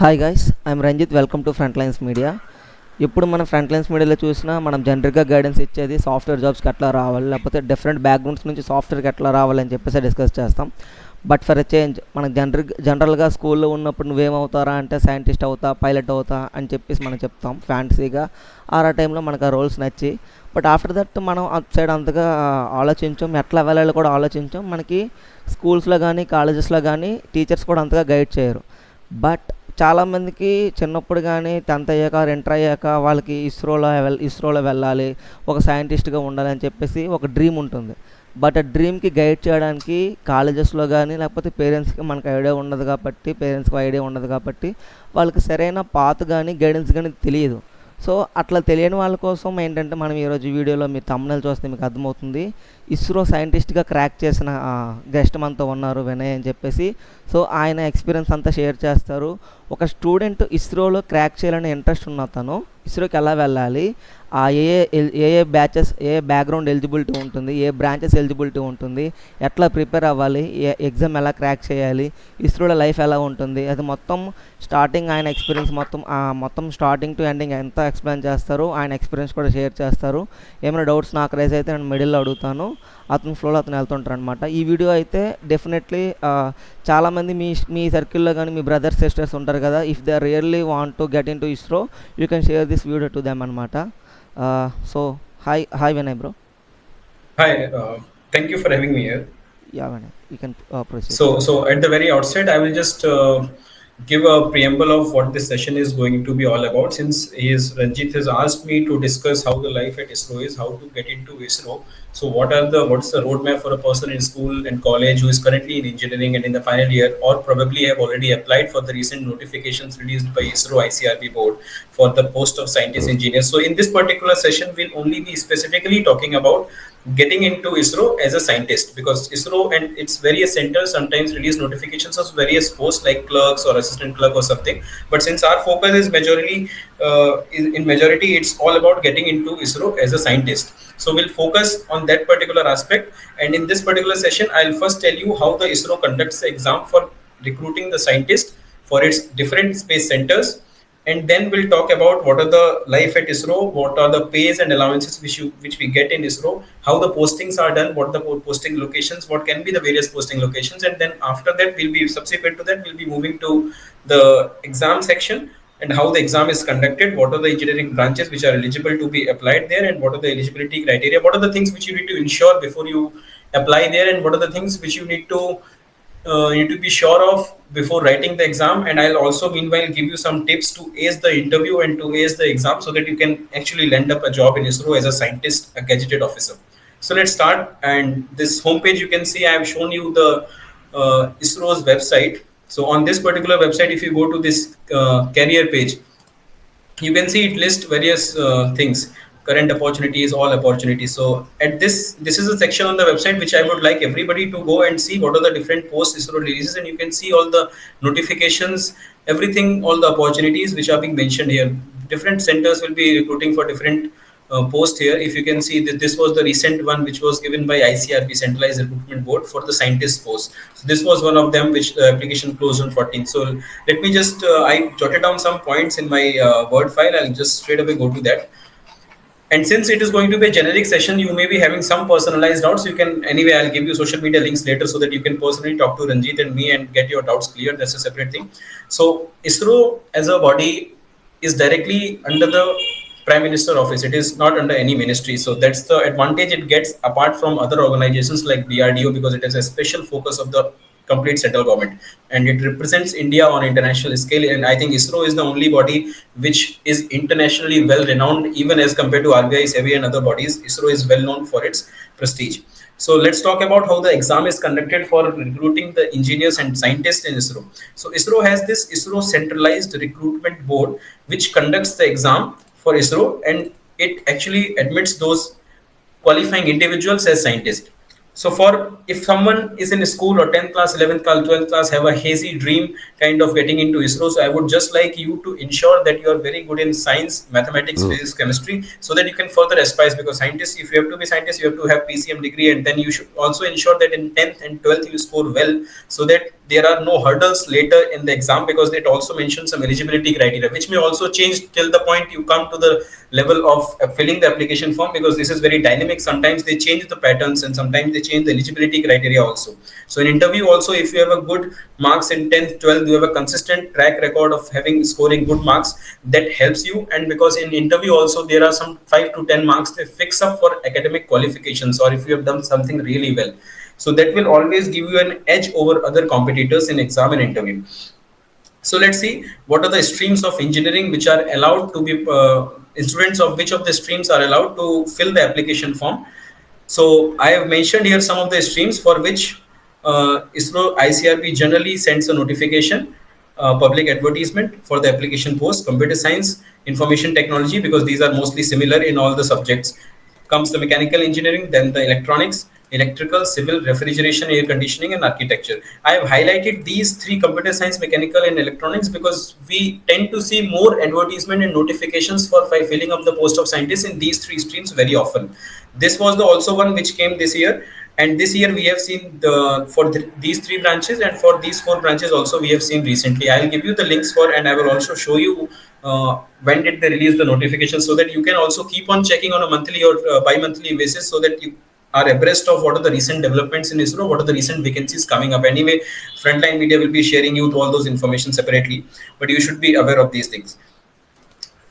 Hi guys, I'm Ranjith. Welcome to front lines media. ఇప్పుడు మనం front lines మీడియాలో చూసినా మనం జనరల్గా గైడెన్స్ ఇచ్చేది సాఫ్ట్వేర్ జాబ్స్కి ఎట్లా రావాలి, లేకపోతే డిఫరెంట్ బ్యాక్గ్రౌండ్స్ నుంచి సాఫ్ట్వేర్కి ఎట్లా రావాలి అని చెప్పేసి డిస్కస్ చేస్తాం. బట్ ఫర్ ఎ చేంజ్ మనకు జనరల్గా స్కూల్లో ఉన్నప్పుడు నువ్వేమవుతారా అంటే సైంటిస్ట్ అవుతా, పైలట్ అవుతా అని చెప్పేసి మనం చెప్తాం ఫ్యాంటసీగా. ఆ టైంలో మనకు ఆ రోల్స్ నచ్చి, బట్ ఆఫ్టర్ దట్ మనం అటు సైడ్ అంతగా ఆలోచించాం, ఎట్లా వెళ్ళాలో కూడా ఆలోచించాం. మనకి స్కూల్స్లో కానీ కాలేజెస్లో కానీ టీచర్స్ కూడా అంతగా గైడ్ చేయరు. బట్ చాలామందికి చిన్నప్పుడు కానీ 10th అయ్యాక, ఇంటర్ అయ్యాక వాళ్ళకి ఇస్రోలో వెళ్ళాలి, ఒక సైంటిస్ట్గా ఉండాలి అని చెప్పేసి ఒక డ్రీమ్ ఉంటుంది. బట్ ఆ డ్రీమ్కి గైడ్ చేయడానికి కాలేజెస్లో కానీ లేకపోతే పేరెంట్స్కి పేరెంట్స్కి ఐడియా ఉండదు కాబట్టి వాళ్ళకి సరైన పాత్ కానీ గైడెన్స్ కానీ తెలియదు. సో అట్లా తెలియని వాళ్ళ కోసం ఏంటంటే మనం ఈరోజు వీడియోలో మీరు thumbnail చూస్తే మీకు అర్థమవుతుంది. ఇస్రో సైంటిస్ట్గా క్రాక్ చేసిన గెస్ట్ మనతో ఉన్నారు, వినయ్ అని చెప్పేసి. సో ఆయన ఎక్స్పీరియన్స్ అంతా షేర్ చేస్తారు. ఒక స్టూడెంట్ ఇస్రోలో క్రాక్ చేయాలనే ఇంట్రెస్ట్ ఉన్న తను ఇస్రోకి ఎలా వెళ్ళాలి, ఏ బ్యాచెస్, ఏ బ్యాక్గ్రౌండ్ ఎలిజిబిలిటీ ఉంటుంది, ఏ బ్రాంచెస్ ఎలిజిబిలిటీ ఉంటుంది, ఎట్లా ప్రిపేర్ అవ్వాలి, ఏ ఎగ్జామ్ ఎలా క్రాక్ చేయాలి, ఇస్రోలో లైఫ్ ఎలా ఉంటుంది, అది మొత్తం స్టార్టింగ్ ఆయన ఎక్స్పీరియన్స్ మొత్తం స్టార్టింగ్ టు ఎండింగ్ ఎంత ఎక్స్ప్లెయిన్ చేస్తారు. ఆయన ఎక్స్పీరియన్స్ కూడా షేర్ చేస్తారు. ఏమైనా డౌట్స్ నాకు రైజ్ అయితే నేను మిడిల్లో అడుగుతాను, అతను ఫ్లోలో అతను వెళ్తుంటారు అనమాట. ఈ వీడియో అయితే డెఫినెట్లీ చాలామంది మీ సర్కిల్లో కానీ మీ బ్రదర్స్ సిస్టర్స్ ఉంటారు కదా, if they really want to get in to ISRO you can share this video to them అనమాట. So hi Vinay bro. Hi, thank you for having me here. Yeah Vinay, you can proceed. So at the very outset, I will just give a preamble of what this session is going to be all about. Since Ranjit has asked me to discuss how the life at ISRO is, how to get into ISRO. So what's the roadmap for a person in school and college who is currently in engineering and in the final year, or probably have already applied for the recent notifications released by ISRO ICRP board for the post of scientist engineer. So in this particular session, we'll only be specifically talking about getting into ISRO as a scientist, because ISRO and its various centers sometimes release notifications of various posts like clerks or assistant clerk or something. But since our focus is in majority, it's all about getting into ISRO as a scientist. So we'll focus on that particular aspect. And in this particular session, I'll first tell you how the ISRO conducts the exam for recruiting the scientist for its different space centers. And then we'll talk about what are the life at ISRO, what are the pays and allowances which we get in ISRO, how the postings are done, what the posting locations, what can be the various posting locations. And then after that, subsequent to that, we'll be moving to the exam section and how the exam is conducted, what are the engineering branches which are eligible to be applied there, and what are the eligibility criteria, what are the things which you need to ensure before you apply there, and what are the things which you need to be sure of before writing the exam. And I'll also meanwhile give you some tips to ace the interview and to ace the exam so that you can actually land up a job in ISRO as a scientist, a gazetted officer. So let's start. And this homepage, you can see I have shown you the ISRO's website. So on this particular website, if you go to this career page, you can see it lists various things: current opportunities, all opportunities. So at this is a section on the website which I would like everybody to go and see what are the different posts ISRO releases, and you can see all the notifications, everything, all the opportunities which are being mentioned here. Different centers will be recruiting for different post here. If you can see that this was the recent one which was given by ICRP, Centralized Recruitment Board, for the scientist post. So this was one of them which the application closed on 14th. So let me just I jotted down some points in my word file. I'll just straight away go to that. And since it is going to be a generic session, you may be having some personalized doubts. You can, anyway, I'll give you social media links later so that you can personally talk to Ranjit and me and get your doubts cleared. That's a separate thing. So ISRO as a body is directly under the Prime Minister office. It is not under any ministry. So that's the advantage it gets apart from other organizations like DRDO, because it has a special focus of the complete central government, and it represents India on international scale. And I think ISRO is the only body which is internationally well renowned, even as compared to RBI, SEBI and other bodies. ISRO is well known for its prestige. So let's talk about how the exam is conducted for recruiting the engineers and scientists in ISRO. So ISRO has this ISRO Centralized Recruitment Board which conducts the exam for ISRO, and it actually admits those qualifying individuals as scientists. So for if someone is in school or 10th class, 11th class, 12th class have a hazy dream kind of getting into ISRO, so I would just like you to ensure that you are very good in science, mathematics, physics, chemistry, so that you can further aspire. Because scientists, if you have to be scientist, you have to have PCM degree, and then you should also ensure that in 10th and 12th you score well, so that there are no hurdles later in the exam, because it also mentions some eligibility criteria, which may also change till the point you come to the level of filling the application form, because this is very dynamic. Sometimes they change the patterns and sometimes they change the eligibility criteria also. So in interview also, if you have a good marks in 10th 12th, you have a consistent track record of having scoring good marks, that helps you. And because in interview also there are some 5 to 10 marks they fix up for academic qualifications, or if you have done something really well, so that will always give you an edge over other competitors in exam and interview. So let's see what are the streams of engineering which are allowed to be students of which of the streams are allowed to fill the application form. So I have mentioned here some of the streams for which ISRO ICRP generally sends a notification, public advertisement for the application post: computer science, information technology, because these are mostly similar in all the subjects. Comes the mechanical engineering, then the electronics, electrical, civil, refrigeration, air conditioning, and architecture. I have highlighted these three: computer science, mechanical, and electronics, because we tend to see more advertisement and notifications for filling up the post of scientist in these three streams very often. This was the also one which came this year, and this year we have seen these three branches, and for these four branches also we have seen recently. I will give you the links for, and I will also show you when did they release the notification, so that you can also keep on checking on a monthly or bi-monthly basis, so that you are abreast of what are the recent developments in ISRO, what are the recent vacancies coming up. Anyway, Frontline Media will be sharing you all those information separately, but you should be aware of these things.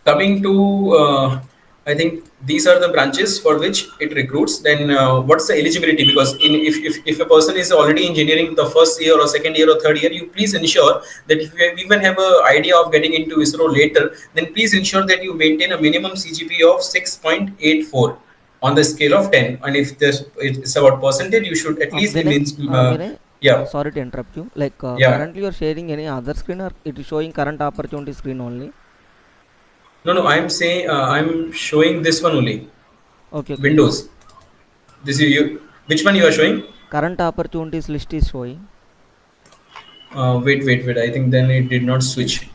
Coming to, I think these are the branches for which it recruits. Then what's the eligibility? Because if a person is already engineering the first year or second year or third year, you please ensure that if you even have an idea of getting into ISRO later, then please ensure that you maintain a minimum CGPA of 6.84 on the scale of 10. And if it's about percentage, you should at least Vinay, Vinay, yeah, sorry to interrupt you. Like yeah. currently, you're sharing any other screen, or it is showing current opportunity screen only? No, no, I'm saying I'm showing this one only. Okay, okay, okay. Windows. This is you. Which one you are showing? Current opportunities list is showing. Wait. I think then it did not switch.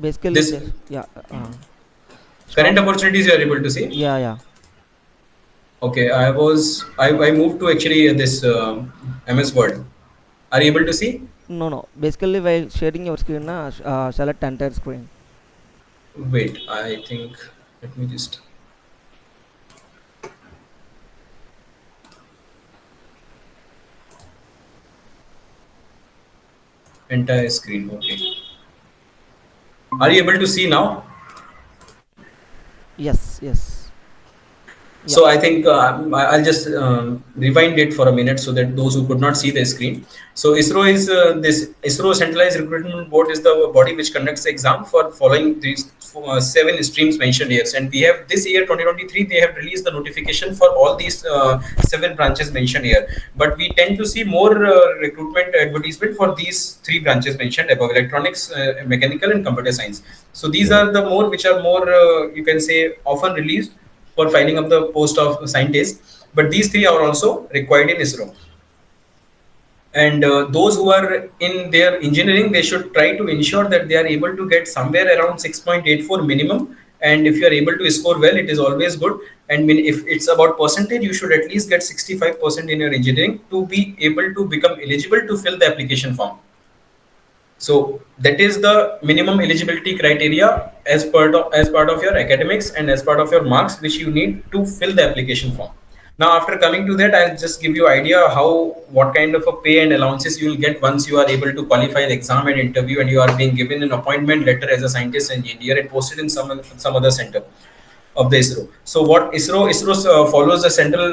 Basically, This just yeah. current Stop. opportunities you are able to see. Yeah, yeah. Okay, I moved to actually this MS Word. Are you able to see? No, no. Basically, while sharing your screen, select entire screen. Wait, I think let me just entire screen. Okay. Are you able to see now? Yes, yes. Yeah. So I think I'll just rewind it for a minute so that those who could not see the screen. So ISRO is this ISRO Centralized Recruitment Board is the body which conducts the exam for following these seven streams mentioned here. And we have this year 2023 they have released the notification for all these seven branches mentioned here. But we tend to see more recruitment advertisement for these three branches mentioned above: electronics, mechanical, and computer science. So these are the more which are more you can say often released for filing up the post of scientist, but these three are also required in ISRO. And those who are in their engineering, they should try to ensure that they are able to get somewhere around 6.84 minimum. And if you are able to score well, it is always good. And if it's about percentage, you should at least get 65% in your engineering to be able to become eligible to fill the application form. So that is the minimum eligibility criteria as part of your academics and as part of your marks which you need to fill the application form. Now, after coming to that, I'll just give you idea what kind of a pay and allowances you will get once you are able to qualify the exam and interview, and you are being given an appointment letter as a scientist engineer and posted in some other center of the ISRO. So what ISRO follows the central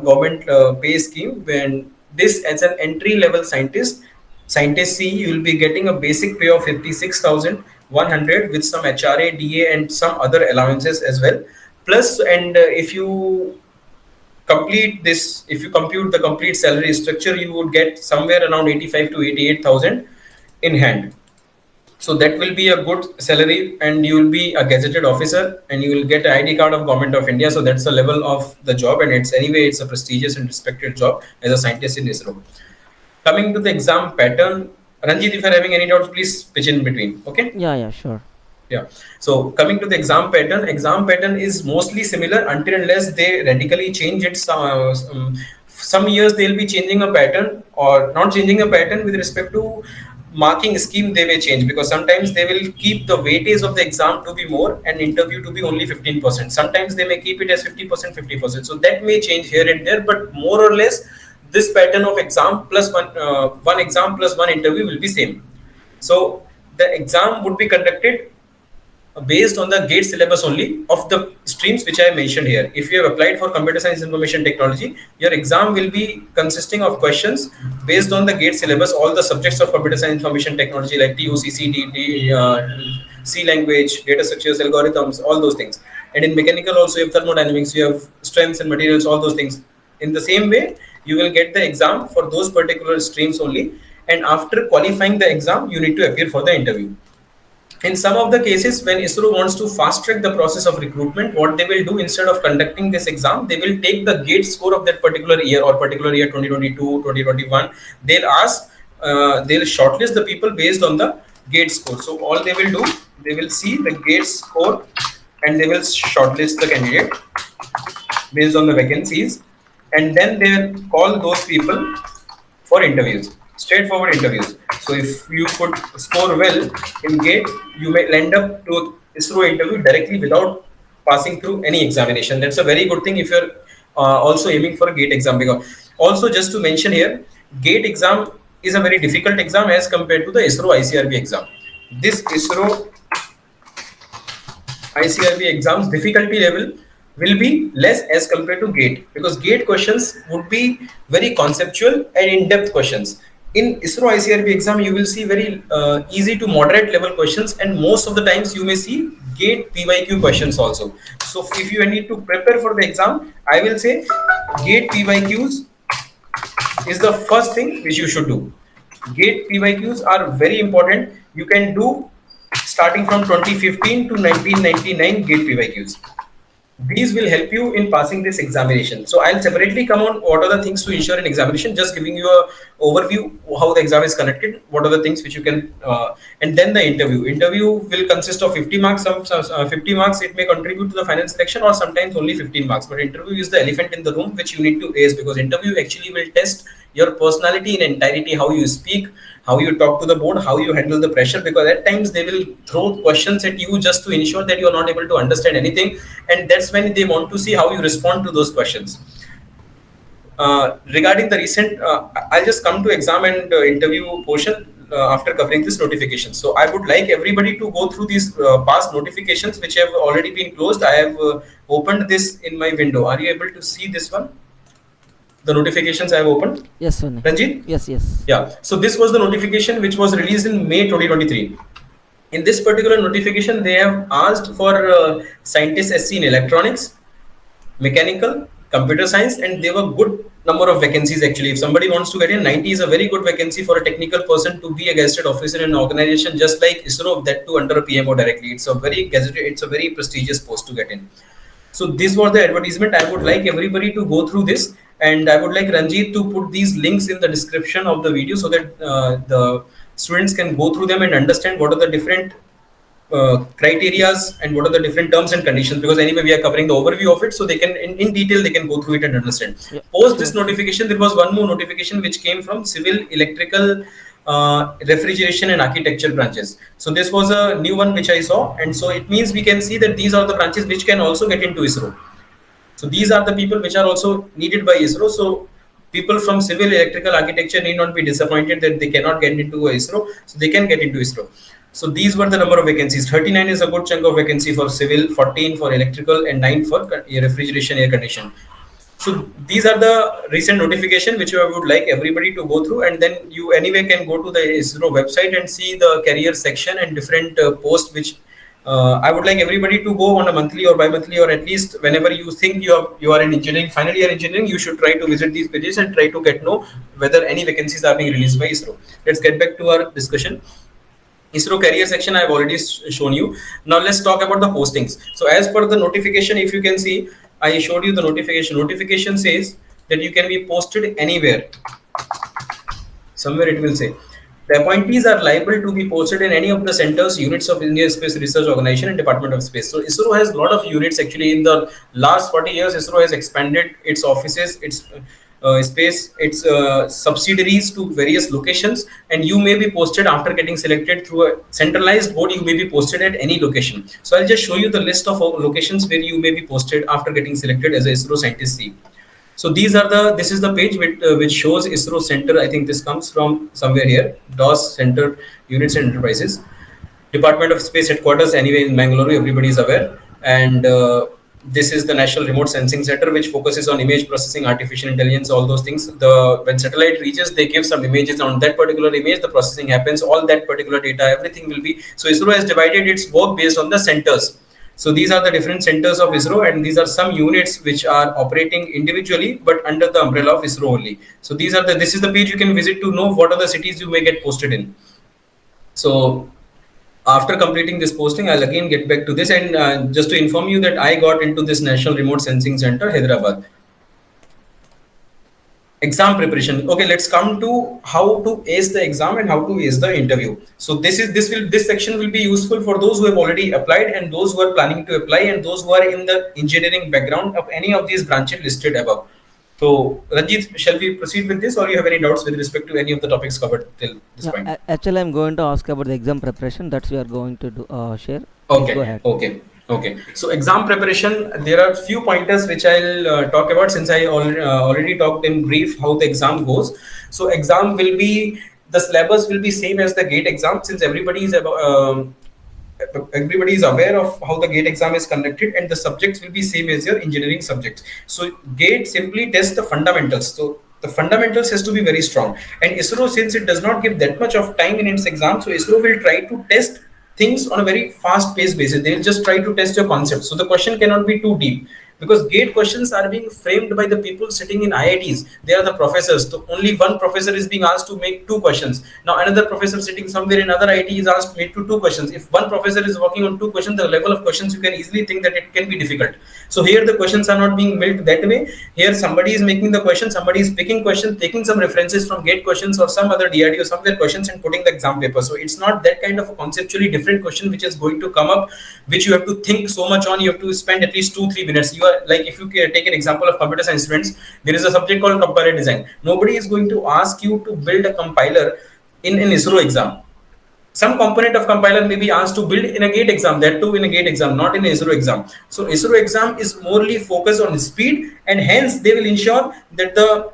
government pay scheme. When this as an entry level scientist C, you will be getting a basic pay of 56,100 with some HRA, DA, and some other allowances as well. Plus, and if you if you compute the complete salary structure, you would get somewhere around 85 to 88,000 in hand. So that will be a good salary, and you will be a gazetted officer, and you will get an ID card of Government of India. So that's the level of the job, and it's anyway it's a prestigious and respected job as a scientist in ISRO. Coming to the exam pattern, Ranjit, if you're having any doubts, please pitch in between. Okay. Yeah, yeah, sure. Yeah. So coming to the exam pattern is mostly similar until unless they radically change its. Some years they'll be changing a pattern or not changing a pattern with respect to marking scheme. They may change because sometimes they will keep the weightage of the exam to be more and interview to be only 15%. Sometimes they may keep it as 50%, 50%. So that may change here and there, but more or less this pattern of exam plus one exam plus one interview will be same. So the exam would be conducted based on the GATE syllabus only of the streams which I mentioned here. If you have applied for computer science information technology, your exam will be consisting of questions based on the GATE syllabus, all the subjects of computer science information technology like TOCC, C language, data structures, algorithms, all those things. And in mechanical also you have thermodynamics, you have strengths and materials, all those things. In the same way, you will get the exam for those particular streams only. And after qualifying the exam, you need to appear for the interview. In some of the cases, when ISRO wants to fast track the process of recruitment, what they will do instead of conducting this exam, they will take the GATE score of that particular year or particular year 2022, 2021. They'll ask, they'll shortlist the people based on the GATE score. So all they will do, they will see the GATE score and they will shortlist the candidate based on the vacancies, and then they will call those people for interviews, straightforward interviews. So if you could score well in GATE, you may land up to ISRO interview directly without passing through any examination. That's a very good thing if you're also aiming for a GATE exam. Because also just to mention here, GATE exam is a very difficult exam as compared to the ISRO ICRB exam. This ISRO ICRB exams difficulty level will be less as compared to GATE, because GATE questions would be very conceptual and in-depth questions. In ISRO ICRB exam, you will see very easy to moderate level questions, and most of the times you may see GATE PYQ questions also. So if you need to prepare for the exam, I will say GATE PYQs is the first thing which you should do. GATE PYQs are very important. You can do starting from 2015 to 1999 GATE PYQs. These will help you in passing this examination. So I'll separately come on what are the things to ensure in examination, just giving you a overview how the exam is conducted, what are the things which you can, and then the interview. Interview will consist of 50 marks. 50 marks it may contribute to the final selection, or sometimes only 15 marks. But interview is the elephant in the room which you need to ace, because interview actually will test your personality in entirety, how you speak, how you talk to the board, how you handle the pressure, because at times they will throw questions at you just to ensure that you are not able to understand anything, and that's when they want to see how you respond to those questions. Regarding the recent, I'll just come to exam and interview portion after covering this notification. So I would like everybody to go through these past notifications which have already been closed. I have opened this in my window. Are you able to see this one? The notifications I have opened? Yes, Sunny. Ranjit? Yes, yes. Yeah. So this was the notification which was released in May 2023. In this particular notification, they have asked for scientists SC in electronics, mechanical, computer science, and there were good number of vacancies actually. If somebody wants to get in, 90 is a very good vacancy for a technical person to be a gazetted officer in an organization just like ISRO, that too under a PMO directly. It's a very gazetted, it's a very prestigious post to get in. So this was the advertisement. I would like everybody to go through this, and I would like Ranjit to put these links in the description of the video so that the students can go through them and understand what are the different criterias and what are the different terms and conditions, because anyway we are covering the overview of it, so they can in detail they can go through it and understand. Yeah, Post sure. this notification, there was one more notification which came from civil, electrical, refrigeration and architecture branches. So this was a new one which I saw, and so it means we can see that these are the branches which can also get into ISRO. So these are the people which are also needed by ISRO. So people from civil, electrical, architecture need not be disappointed that they cannot get into ISRO, so they can get into ISRO. So these were the number of vacancies. 39 is a good chunk of vacancy for civil, 14 for electrical, and 9 for refrigeration, air condition. So these are the recent notification which I would like everybody to go through, and then you anyway can go to the ISRO website and see the career section and different posts which I would like everybody to go on a monthly or bi-monthly, or at least whenever you think you are in engineering, final year engineering, you should try to visit these pages and try to get know whether any vacancies are being released by ISRO. Let's get back to our discussion. ISRO career section I have already shown you. Now let's talk about the postings. So as per the notification, if you can see, I showed you the notification. Notification says that you can be posted anywhere. Somewhere it will say the appointees are liable to be posted in any of the centers, units of Indian Space Research Organization and Department of Space. So ISRO has a lot of units. Actually, in the last 40 years, ISRO has expanded its offices, its space, its subsidiaries to various locations, and you may be posted after getting selected through a centralized board. You may be posted at any location. So I'll just show you the list of locations where you may be posted after getting selected as a ISRO scientist. So these are the, this is the page which shows ISRO Center. I think this comes from somewhere here. DOS Center Units and Enterprises. Department of Space Headquarters, anyway, in Mangalore, everybody is aware. And this is the National Remote Sensing Center, which focuses on image processing, artificial intelligence, all those things. When satellite reaches, they give some images. On that particular image, the processing happens. All that particular data, everything will be. So ISRO has divided its work based on the centers. So these are the different centers of ISRO, and these are some units which are operating individually but under the umbrella of ISRO only. So these are the, this is the page you can visit to know what are the cities you may get posted in. So after completing this posting, I'll again get back to this, and just to inform you that I got into this National Remote Sensing Center, Hyderabad. Exam preparation. Okay, let's come to how to ace the exam and how to ace the interview. So this section will be useful for those who have already applied and those who are planning to apply and those who are in the engineering background of any of these branches listed above. So Ranjit, shall we proceed with this, or you have any doubts with respect to any of the topics covered till this point? Actually, I'm going to ask about the exam preparation. That's we are going to do, share. Please Okay, go ahead. okay. So exam preparation, there are few pointers which I'll talk about, since I already talked in brief how the exam goes. So exam will be, the syllabus will be same as the GATE exam, since everybody is aware of how the GATE exam is conducted, and the subjects will be same as your engineering subjects. So GATE simply tests the fundamentals. So the fundamentals has to be very strong, and ISRO, since it does not give that much of time in its exam, so ISRO will try to test things on a very fast paced basis. They will just try to test your concept. So the question cannot be too deep, because GATE questions are being framed by the people sitting in IITs. They are the professors. So only one professor is being asked to make two questions. Now another professor sitting somewhere in other IT is asked to make two questions. If one professor is working on two questions, the level of questions, you can easily think that it can be difficult. So here the questions are not being built that way. Here somebody is making the question, somebody is picking questions, taking some references from GATE questions or some other DRD or somewhere questions and putting the exam paper. So it's not that kind of a conceptually different question which is going to come up, which you have to think so much on. You have to spend at least 2-3 minutes. You are like, if you take an example of computer science students, there is a subject called compiler design. Nobody is going to ask you to build a compiler in an ISRO exam. Some component of compiler may be asked to build in a GATE exam, that too in a GATE exam, not in an ISRO exam. So ISRO exam is morely focused on speed, and hence they will ensure that the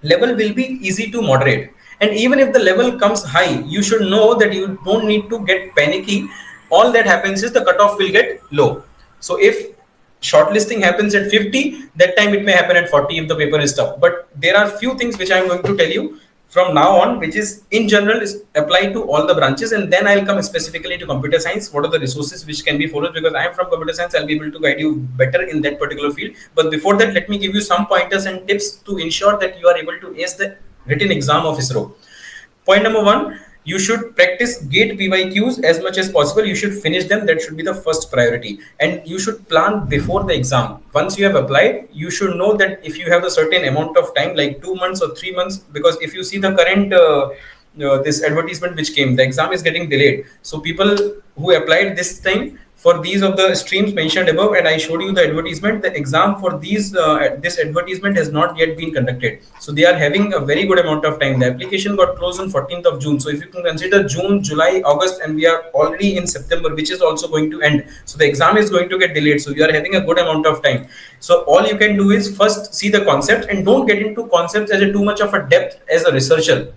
level will be easy to moderate. And even if the level comes high, you should know that you don't need to get panicky. All that happens is the cutoff will get low. So if shortlisting happens at 50, that time it may happen at 40 if the paper is tough. But there are few things which I'm going to tell you from now on, which is in general is applied to all the branches, and then I'll come specifically to computer science. What are the resources which can be followed? Because I am from computer science, I'll be able to guide you better in that particular field. But before that, let me give you some pointers and tips to ensure that you are able to ace the written exam of ISRO. Point number one, you should practice GATE PYQs as much as possible. You should finish them. That should be the first priority. And you should plan before the exam. Once you have applied, you should know that if you have a certain amount of time, like 2 months or 3 months, because if you see the current this advertisement which came, the exam is getting delayed. So people who applied this time for these of the streams mentioned above, and I showed you the advertisement, the exam for these this advertisement has not yet been conducted. So they are having a very good amount of time. The application got closed on 14th of June. So if you can consider June, July, August, and we are already in September, which is also going to end. So the exam is going to get delayed. So you are having a good amount of time. So all you can do is first see the concept, and don't get into concepts as a too much of a depth as a researcher,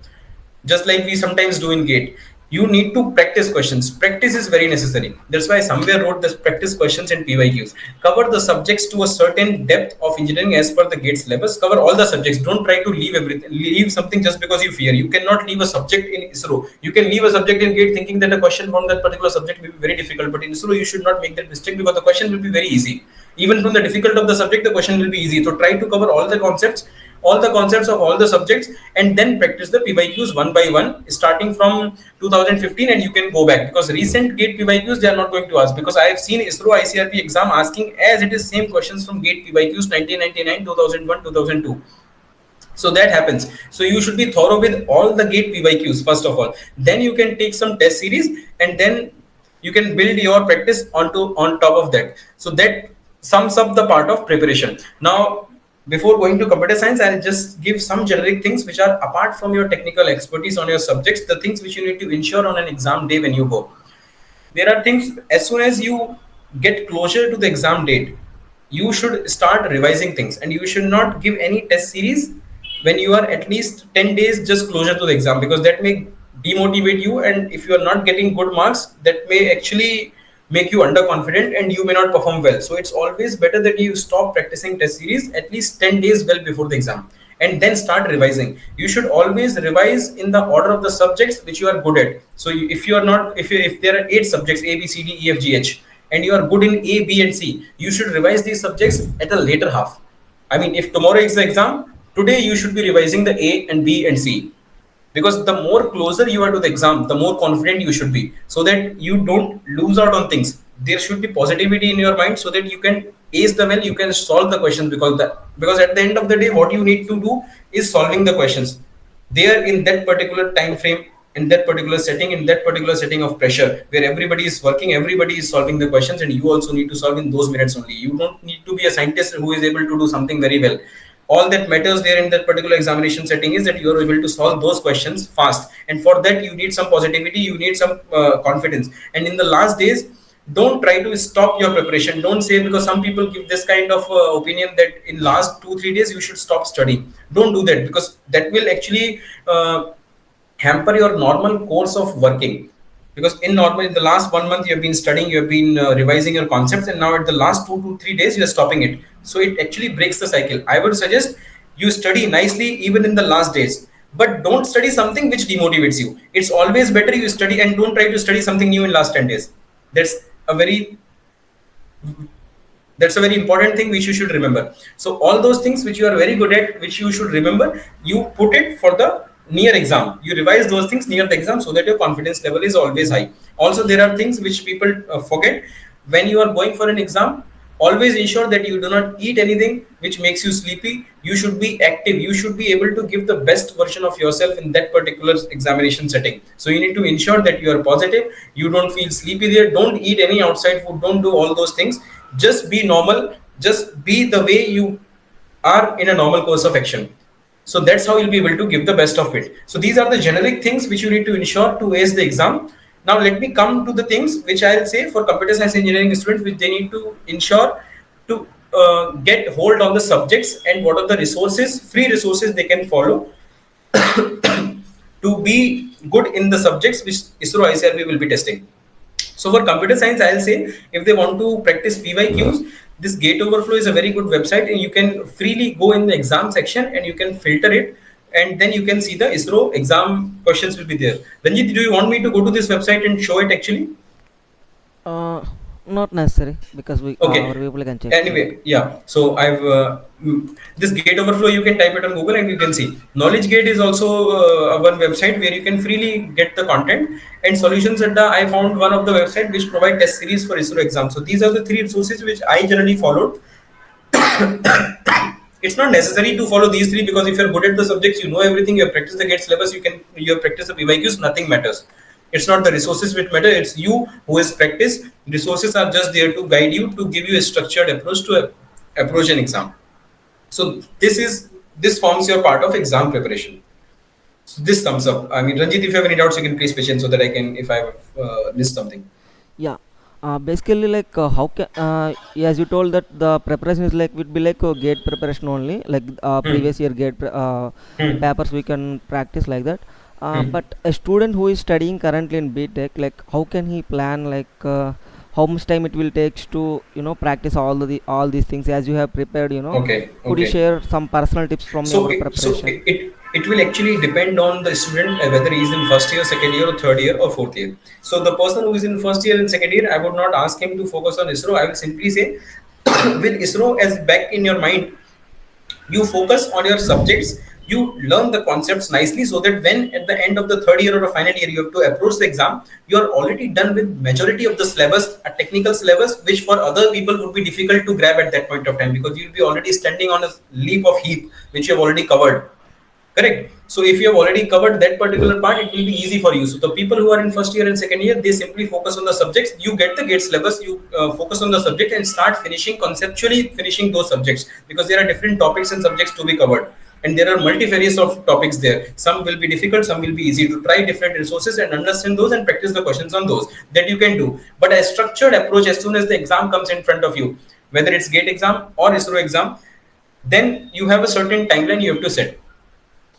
just like we sometimes do in GATE. You need to practice questions. Practice is very necessary. That's why I somewhere wrote the practice questions and PYQs. Cover the subjects to a certain depth of engineering as per the GATE syllabus. Cover all the subjects. Don't try to leave everything, leave something just because you fear. You cannot leave a subject in ISRO. You can leave a subject in GATE thinking that a question from that particular subject may be very difficult, but in ISRO you should not make that mistake, because the question will be very easy. Even from the difficult of the subject, the question will be easy. So try to cover all the concepts. all the concepts of all the subjects, and then practice the PYQs one by one, starting from 2015, and you can go back, because recent gate PYQs they are not going to ask, because I have seen ISRO ICRP exam asking as it is same questions from gate PYQs 1999, 2001, 2002. So that happens. So you should be thorough with all the gate PYQs first of all. Then you can take some test series, and then you can build your practice on top of that. So that sums up the part of preparation. Now, before going to computer science, I'll just give some generic things which are apart from your technical expertise on your subjects, the things which you need to ensure on an exam day when you go. There are things, as soon as you get closer to the exam date, you should start revising things, and you should not give any test series when you are at least 10 days just closer to the exam, because that may demotivate you, and if you are not getting good marks, that may actually make you underconfident and you may not perform well. So it's always better that you stop practicing test series at least 10 days well before the exam, and then start revising. You should always revise in the order of the subjects which you are good at. So if you are not, if there are 8 subjects A B C D E F G H, and you are good in A, B, and C, you should revise these subjects at a later half. I mean, if tomorrow is the exam, today you should be revising the A and B and C, because the more closer you are to the exam, the more confident you should be, so that you don't lose out on things. There should be positivity in your mind, so that you can ace the well, you can solve the questions, because at the end of the day, what you need to do is solving the questions there in that particular time frame, in that particular setting, in that particular setting of pressure where everybody is working, everybody is solving the questions, and you also need to solve in those minutes only. You don't need to be a scientist who is able to do something very well. All that matters there in that particular examination setting is that you are able to solve those questions fast, and for that you need some positivity, you need some confidence. And in the last days, don't try to stop your preparation. Don't say, because some people give this kind of opinion that in last 2-3 days you should stop studying. Don't do that, because that will actually hamper your normal course of working. Because in the last 1 month you have been studying, you have been revising your concepts, and now at the last 2 to 3 days you are stopping it. So it actually breaks the cycle. I would suggest you study nicely even in the last days, but don't study something which demotivates you. It's always better you study, and don't try to study something new in last 10 days. That's a very that's a very important thing which you should remember. So all those things which you are very good at, which you should remember, you put it for the near exam. You revise those things near the exam, so that your confidence level is always high. Also, there are things which people forget. When you are going for an exam, always ensure that you do not eat anything which makes you sleepy. You should be active. You should be able to give the best version of yourself in that particular examination setting. So you need to ensure that you are positive, you don't feel sleepy there, don't eat any outside food, don't do all those things. Just be normal, just be the way you are in a normal course of action. So that's how you'll be able to give the best of it. So these are the generic things which you need to ensure to ace the exam. Now let me come to the things which I'll say for computer science engineering students, which they need to ensure to get hold on the subjects, and what are the resources, free resources they can follow to be good in the subjects which ISRO ICRP will be testing. So for computer science, I'll say if they want to practice PYQs, this Gate Overflow is a very good website, and you can freely go in the exam section and you can filter it, and then you can see the ISRO exam questions will be there. Ranjit, do you want me to go to this website and show it actually? Uh, Not necessary, because we our Okay. people can check it. Anyway, yeah. So I've this Gate Overflow. You can type it on Google and you can see. Knowledge Gate is also one website where you can freely get the content. And Solutions Adda, I found one of the website which provide test series for ISRO exam. So these are the three resources which I generally followed. It's not necessary to follow these three, because if you're good at the subjects, you know everything, you have practiced the GATE syllabus, you have practiced the PYQs, nothing matters. It's not the resources which matter, it's you who has practiced. Resources are just there to guide you, to give you a structured approach to approach an exam. So this forms your part of exam preparation. So this sums up. I mean, Ranjit, if you have any doubts, you can please pitch in, so that I can, if I have missed something. Yeah. Basically, like how can as you told that the preparation is like would be like gate preparation only, like Hmm. previous year gate Hmm. papers we can practice like that. Hmm. But a student who is studying currently in BTech, like how can he plan, like how much time it will take to practice all these things as you have prepared. Okay. Could you Okay. share some personal tips from So your it, so preparation? it will actually depend on the student, whether he is in first year, second year, or third year, or fourth year. So the person who is in first year and second year, I would not ask him to focus on ISRO. I will simply say, with ISRO as back in your mind, You focus on your subjects, you learn the concepts nicely, so that when at the end of the third year or a final year you have to approach the exam, you are already done with majority of the syllabus, a technical syllabus, which for other people would be difficult to grab at that point of time, because you'll be already standing on a leap of heap which you have already covered. Correct. So if you have already covered that particular part, it will be easy for you. So the people who are in first year and second year, they simply focus on the subjects. You get the gate syllabus, you focus on the subject and start finishing, conceptually finishing those subjects, because there are different topics and subjects to be covered. And there are multifarious of topics there. Some will be difficult, some will be easy. To try different resources and understand those and practice the questions on those, that you can do. But a structured approach, as soon as the exam comes in front of you, whether it's gate exam or ISRO exam, then you have a certain timeline you have to set.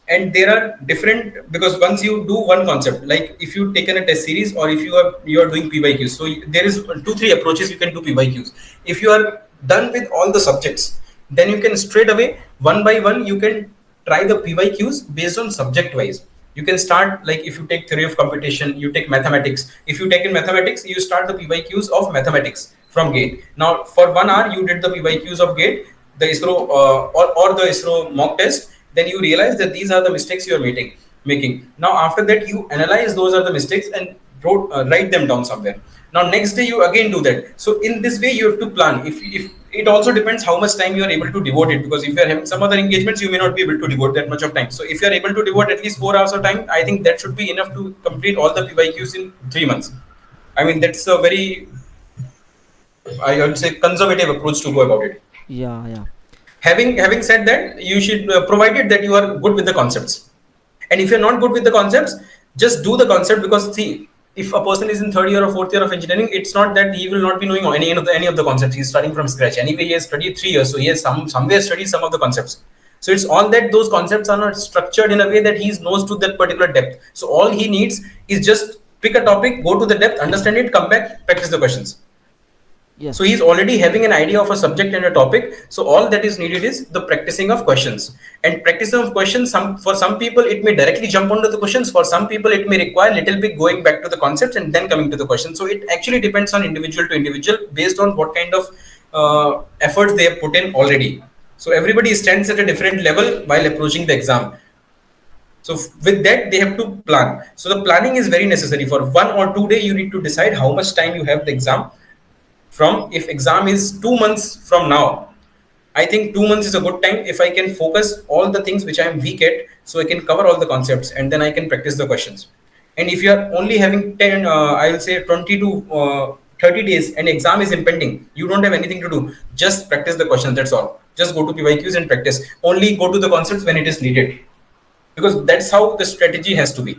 And there are different, because once you do one concept, like if you taken a test series, or if you are doing PYQs, so there is 2 3 approaches you can do PYQs. If you are done with all the subjects, then you can straight away, one by one, you can try the PYQs based on subject wise. You can start, like if you take theory of computation, you take mathematics. If you take in mathematics, you start the PYQs of mathematics from gate. Now for 1 hour you did the PYQs of gate, the ISRO or the ISRO mock test. Then you realize that these are the mistakes you are making. Now after that, you analyze those are the mistakes and write them down somewhere. Now next day you again do that. So in this way you have to plan. If it also depends how much time you are able to devote it, because if you are having some other engagements, you may not be able to devote that much of time. So if you are able to devote at least 4 hours of time, I think that should be enough to complete all the PYQs in 3 months. I mean, that's a very, I would say, conservative approach to go about it. Yeah, yeah. Having said that, you should, provided that you are good with the concepts. And if you're not good with the concepts, just do the concept, because see, if a person is in third year or fourth year of engineering, it's not that he will not be knowing any of the concepts. He's starting from scratch. Anyway, he has studied 3 years, so he has somewhere studied some of the concepts. So it's all that those concepts are not structured in a way that he knows to that particular depth. So all he needs is just pick a topic, go to the depth, understand it, come back, practice the questions. So Yes. he's already having an idea of a subject and a topic. So all that is needed is the practicing of questions. And practicing of questions, for some people it may directly jump onto the questions. For some people it may require little bit going back to the concepts and then coming to the questions. So it actually depends on individual to individual, based on what kind of efforts they have put in already. So everybody stands at a different level while approaching the exam. So with that, they have to plan. So the planning is very necessary. For 1 or 2 days, you need to decide how much time you have the exam from. If exam is 2 months from now, I think 2 months is a good time. If I can focus all the things which I am weak at, so I can cover all the concepts and then I can practice the questions. And if you are only having 10, I will say 20 to 30 days and exam is impending, you don't have anything to do. Just practice the questions. That's all. Just go to PYQs and practice. Only go to the concepts when it is needed, because that's how the strategy has to be.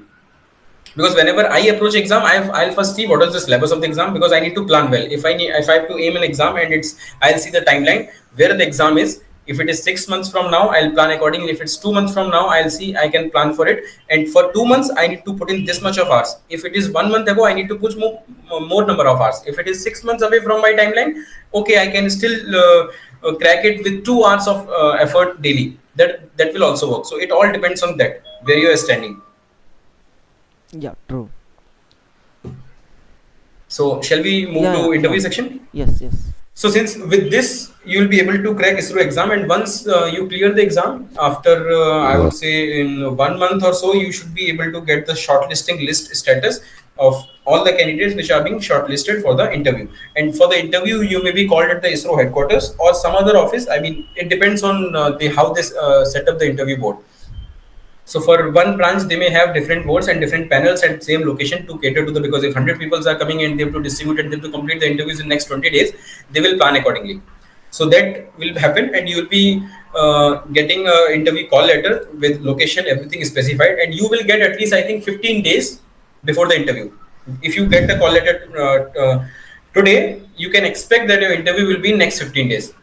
Because whenever I approach exam, I'll first see what is the syllabus of the exam, because I need to plan well. If I have to aim an exam, and I'll see the timeline where the exam is. If it is 6 months from now, I'll plan accordingly. If it's 2 months from now, I'll see I can plan for it. And for 2 months, I need to put in this much of hours. If it is 1 month ago, I need to put more number of hours. If it is 6 months away from my timeline, okay, I can still crack it with 2 hours of effort daily. That will also work. So it all depends on that, where you are standing. Yeah, true. So shall we move Yeah, to yeah, interview yeah. section? Yes, yes. So since with this you will be able to crack ISRO exam, and once you clear the exam, after I would say in 1 month or so, you should be able to get the shortlisting list status of all the candidates which are being shortlisted for the interview. And for the interview, you may be called at the ISRO headquarters or some other office. I mean, it depends on the how they set up the interview board. So for one branch, they may have different boards and different panels at same location to cater to the, because if 100 people are coming and they have to distribute and they have to complete the interviews in next 20 days, they will plan accordingly. So that will happen, and you will be getting a interview call letter with location, everything is specified, and you will get at least, I think, 15 days before the interview. If you get the call letter today, you can expect that your interview will be in next 15 days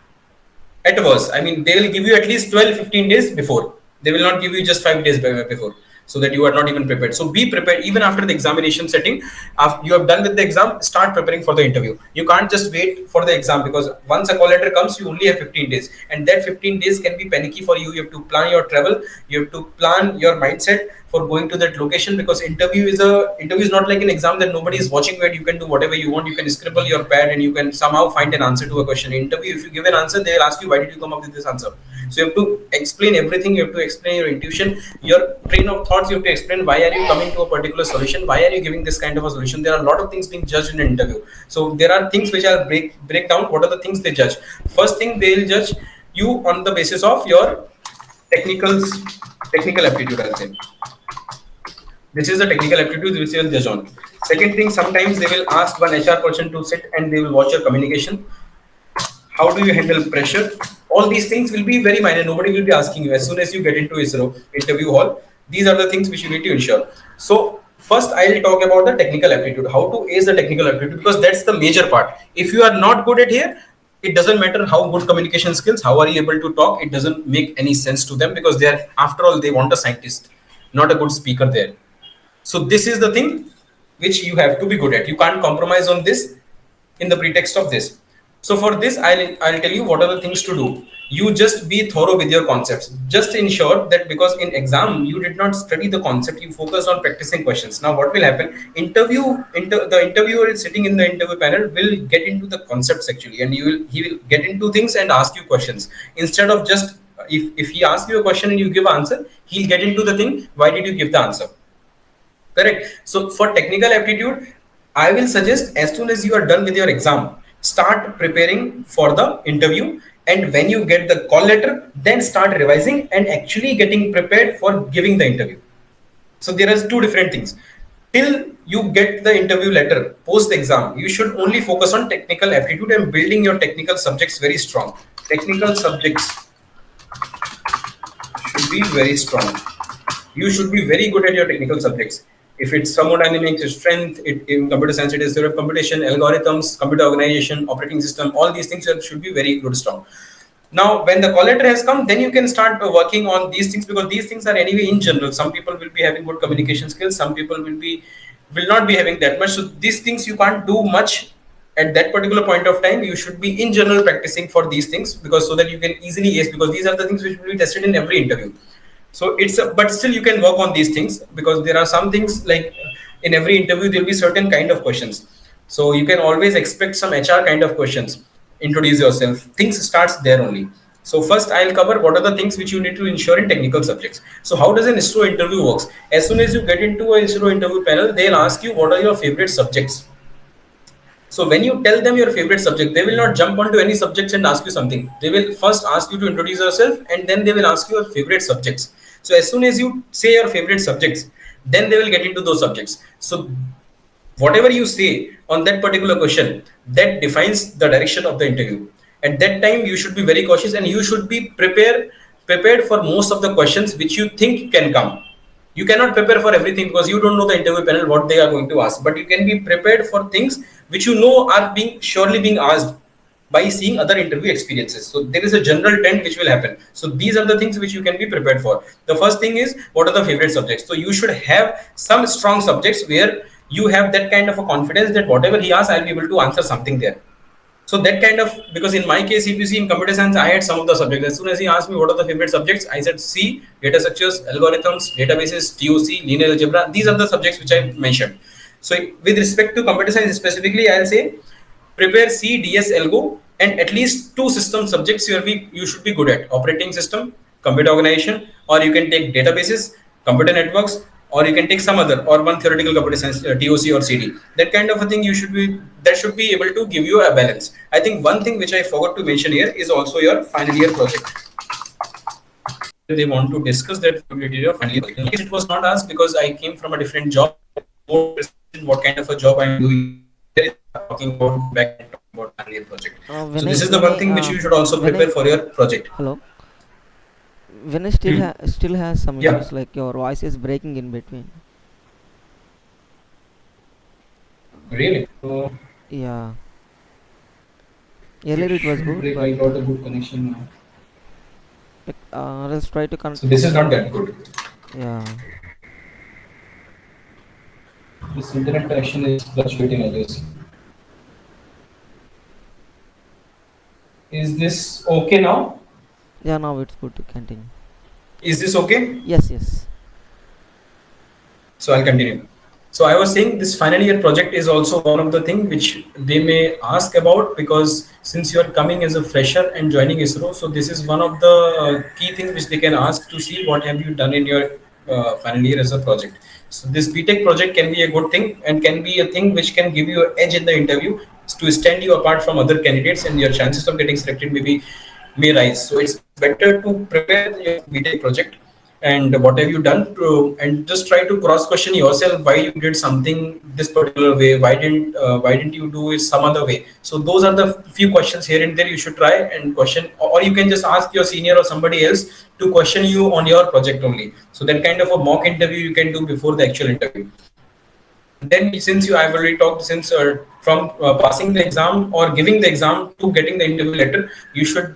at worst. I mean, they will give you at least 12 15 days before. They will not give you just 5 days before. so that you are not even prepared. So be prepared even after the examination setting. After you have done with the exam, start preparing for the interview. You can't just wait for the exam, because once a call letter comes, you only have 15 days, and that 15 days can be panicky for you. You have to plan your travel, you have to plan your mindset for going to that location, because interview is not like an exam that nobody is watching, where you can do whatever you want. You can scribble your pad and you can somehow find an answer to a question. In interview, if you give an answer, they'll ask you, why did you come up with this answer? So you have to explain everything. You have to explain your intuition, your train of thoughts. You have to explain why are you coming to a particular solution, why are you giving this kind of a solution. There are a lot of things being judged in an interview. So there are things which I'll break down. What are the things they judge? First thing, they'll judge you on the basis of your technicals technical aptitude, I'll say. This is the technical aptitude which they will judge on. Second thing, sometimes they will ask one HR person to sit and they will watch your communication. How do you handle pressure? All these things will be very minor. Nobody will be asking you as soon as you get into ISRO interview hall. These are the things which you need to ensure. So first, I'll talk about the technical aptitude. How to ace the technical aptitude, because that's the major part. If you are not good at here, it doesn't matter how good communication skills, how are you able to talk. It doesn't make any sense to them, because they are, after all, they want a scientist, not a good speaker there. So this is the thing which you have to be good at. You can't compromise on this in the pretext of this. So for this, I'll tell you what are the things to do. You just be thorough with your concepts. Just ensure that, because in exam you did not study the concept, you focus on practicing questions. Now what will happen? The interviewer is sitting in the interview panel will get into the concepts actually, and he will get into things and ask you questions instead of just, if he asks you a question and you give answer, he'll get into the thing. Why did you give the answer? Correct. So for technical aptitude, I will suggest, as soon as you are done with your exam, start preparing for the interview. And when you get the call letter, then start revising and actually getting prepared for giving the interview. So there are two different things. Till you get the interview letter, post the exam, you should only focus on technical aptitude and building your technical subjects very strong. Technical subjects should be very strong. You should be very good at your technical subjects. If it's thermodynamics, strength, in computer science, it is theory of computation, algorithms, computer organization, operating system, all these things should be very good, strong. Now, when the call letter has come, then you can start working on these things, because these things are anyway in general. Some people will be having good communication skills, some people will not be having that much. So these things you can't do much at that particular point of time. You should be in general practicing for these things, because so that you can easily ace, because these are the things which will be tested in every interview. So but still you can work on these things, because there are some things like, in every interview there will be certain kind of questions. So you can always expect some HR kind of questions. Introduce yourself, things starts there only. So first I'll cover what are the things which you need to ensure in technical subjects. So how does an ISRO interview works? As soon as you get into an ISRO interview panel, they'll ask you what are your favorite subjects. So when you tell them your favorite subject, they will not jump onto any subjects and ask you something. They will first ask you to introduce yourself, and then they will ask you your favorite subjects. So as soon as you say your favorite subjects, then they will get into those subjects. So whatever you say on that particular question, that defines the direction of the interview. At that time, you should be very cautious, and you should be prepared for most of the questions which you think can come. You cannot prepare for everything, because you don't know the interview panel what they are going to ask, but you can be prepared for things which you know are surely being asked by seeing other interview experiences. So there is a general trend which will happen. So these are the things which you can be prepared for. The first thing is, what are the favorite subjects? So you should have some strong subjects where you have that kind of a confidence that whatever he asks, I'll be able to answer something there. So that kind of, because in my case, if you see in computer science, I had some of the subjects. As soon as he asked me what are the favorite subjects, I said C, data structures, algorithms, databases, TOC, linear algebra. These are the subjects which I mentioned. So with respect to computer science specifically, I'll say prepare C, DS, Algo, and at least two system subjects you should be good at: operating system, computer organization, or you can take databases, computer networks, or you can take some other, or one theoretical computer science, TOC or CD. That kind of a thing that should be able to give you a balance. I think one thing which I forgot to mention here is also your final year project. They want to discuss that your final year project. It was not asked because I came from a different job. More what kind of a job I'm doing. Talking about back about final year project. So this is the one thing which you should also prepare for your project. Hello. When I still has some issues, like your voice is breaking in between. Really? So Yeah. Earlier it was good, break. but I got a good connection now. let's try to connect So this from is the. not that good. Yeah. This internet connection is fluctuating, I guess. Is this okay now? Yeah, now it's good to continue. Is this okay? Yes, yes. So I'll continue. So I was saying this final year project is also one of the things which they may ask about, because since you are coming as a fresher and joining ISRO, so this is one of the key things which they can ask to see what have you done in your final year as a project. So this BTech project can be a good thing and can be a thing which can give you an edge in the interview to stand you apart from other candidates, and your chances of getting selected may rise. So it's better to prepare your BTech project and what have you done to, and just try to cross question yourself why you did something this particular way, why didn't you do it some other way. So those are the few questions here and there you should try and question, or you can just ask your senior or somebody else to question you on your project only. So that kind of a mock interview you can do before the actual interview. Then since you I've already talked, since from passing the exam or giving the exam to getting the interview letter, you should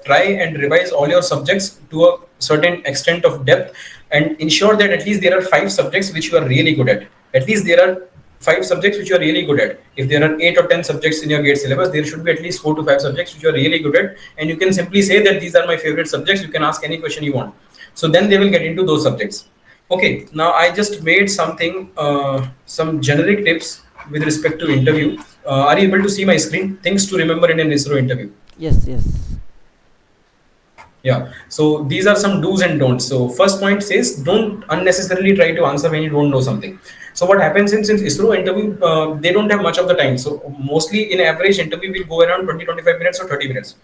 try and revise all your subjects to a certain extent of depth, and ensure that at least there are 5 subjects which you are really good at least there are 5 subjects which you are really good at. If there are 8 or 10 subjects in your GATE syllabus, there should be at least 4 to 5 subjects which you are really good at, and you can simply say that these are my favorite subjects. You can ask any question you want, so then they will get into those subjects. Okay, now I just made something, some generic tips with respect to interview. Are you able to see my screen? Things to remember in an ISRO interview. Yes, yes. Yeah. So these are some do's and don'ts. So first point says don't unnecessarily try to answer when you don't know something. So what happens since ISRO interview, they don't have much of the time. So mostly in average interview will go around 20-25 minutes or 30 minutes.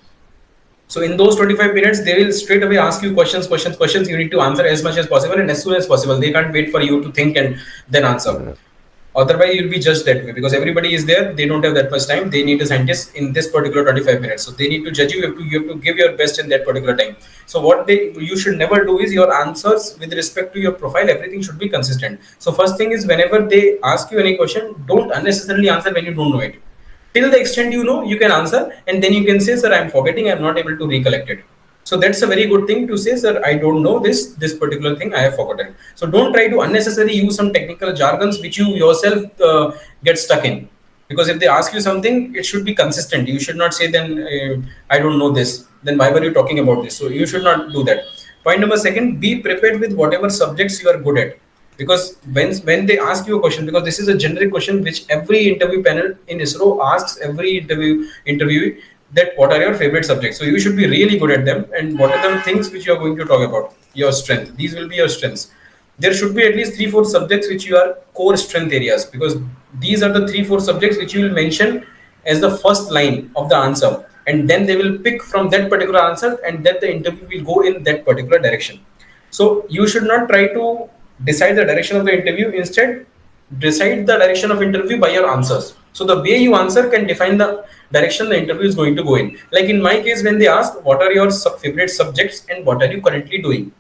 So in those 25 minutes, they will straight away ask you questions. You need to answer as much as possible and as soon as possible. They can't wait for you to think and then answer. Otherwise, you'll be judged that way, because everybody is there. They don't have that much time. They need a scientist in this particular 25 minutes. So they need to judge you. You have to give your best in that particular time. So what you should never do is your answers with respect to your profile, everything should be consistent. So first thing is, whenever they ask you any question, don't unnecessarily answer when you don't know it. Till the extent you know, you can answer, and then you can say, sir, I'm forgetting, I'm not able to recollect it. So that's a very good thing to say, sir, I don't know this particular thing, I have forgotten. So don't try to unnecessarily use some technical jargons which you yourself get stuck in, because if they ask you something, it should be consistent. You should not say, then I don't know this, then why were you talking about this? So you should not do that. Point number second, be prepared with whatever subjects you are good at, because when they ask you a question, because this is a generic question which every interview panel in ISRO asks every interviewee, that what are your favorite subjects. So you should be really good at them, and what are the things which you are going to talk about, your strength. These will be your strengths. There should be at least 3-4 subjects which you are core strength areas, because these are the 3-4 subjects which you will mention as the first line of the answer, and then they will pick from that particular answer, and then the interview will go in that particular direction. So you should not try to decide the direction of the interview. Instead, decide the direction of interview by your answers. So the way you answer can define the direction the interview is going to go in. Like in my case, when they ask what are your favorite subjects and what are you currently doing,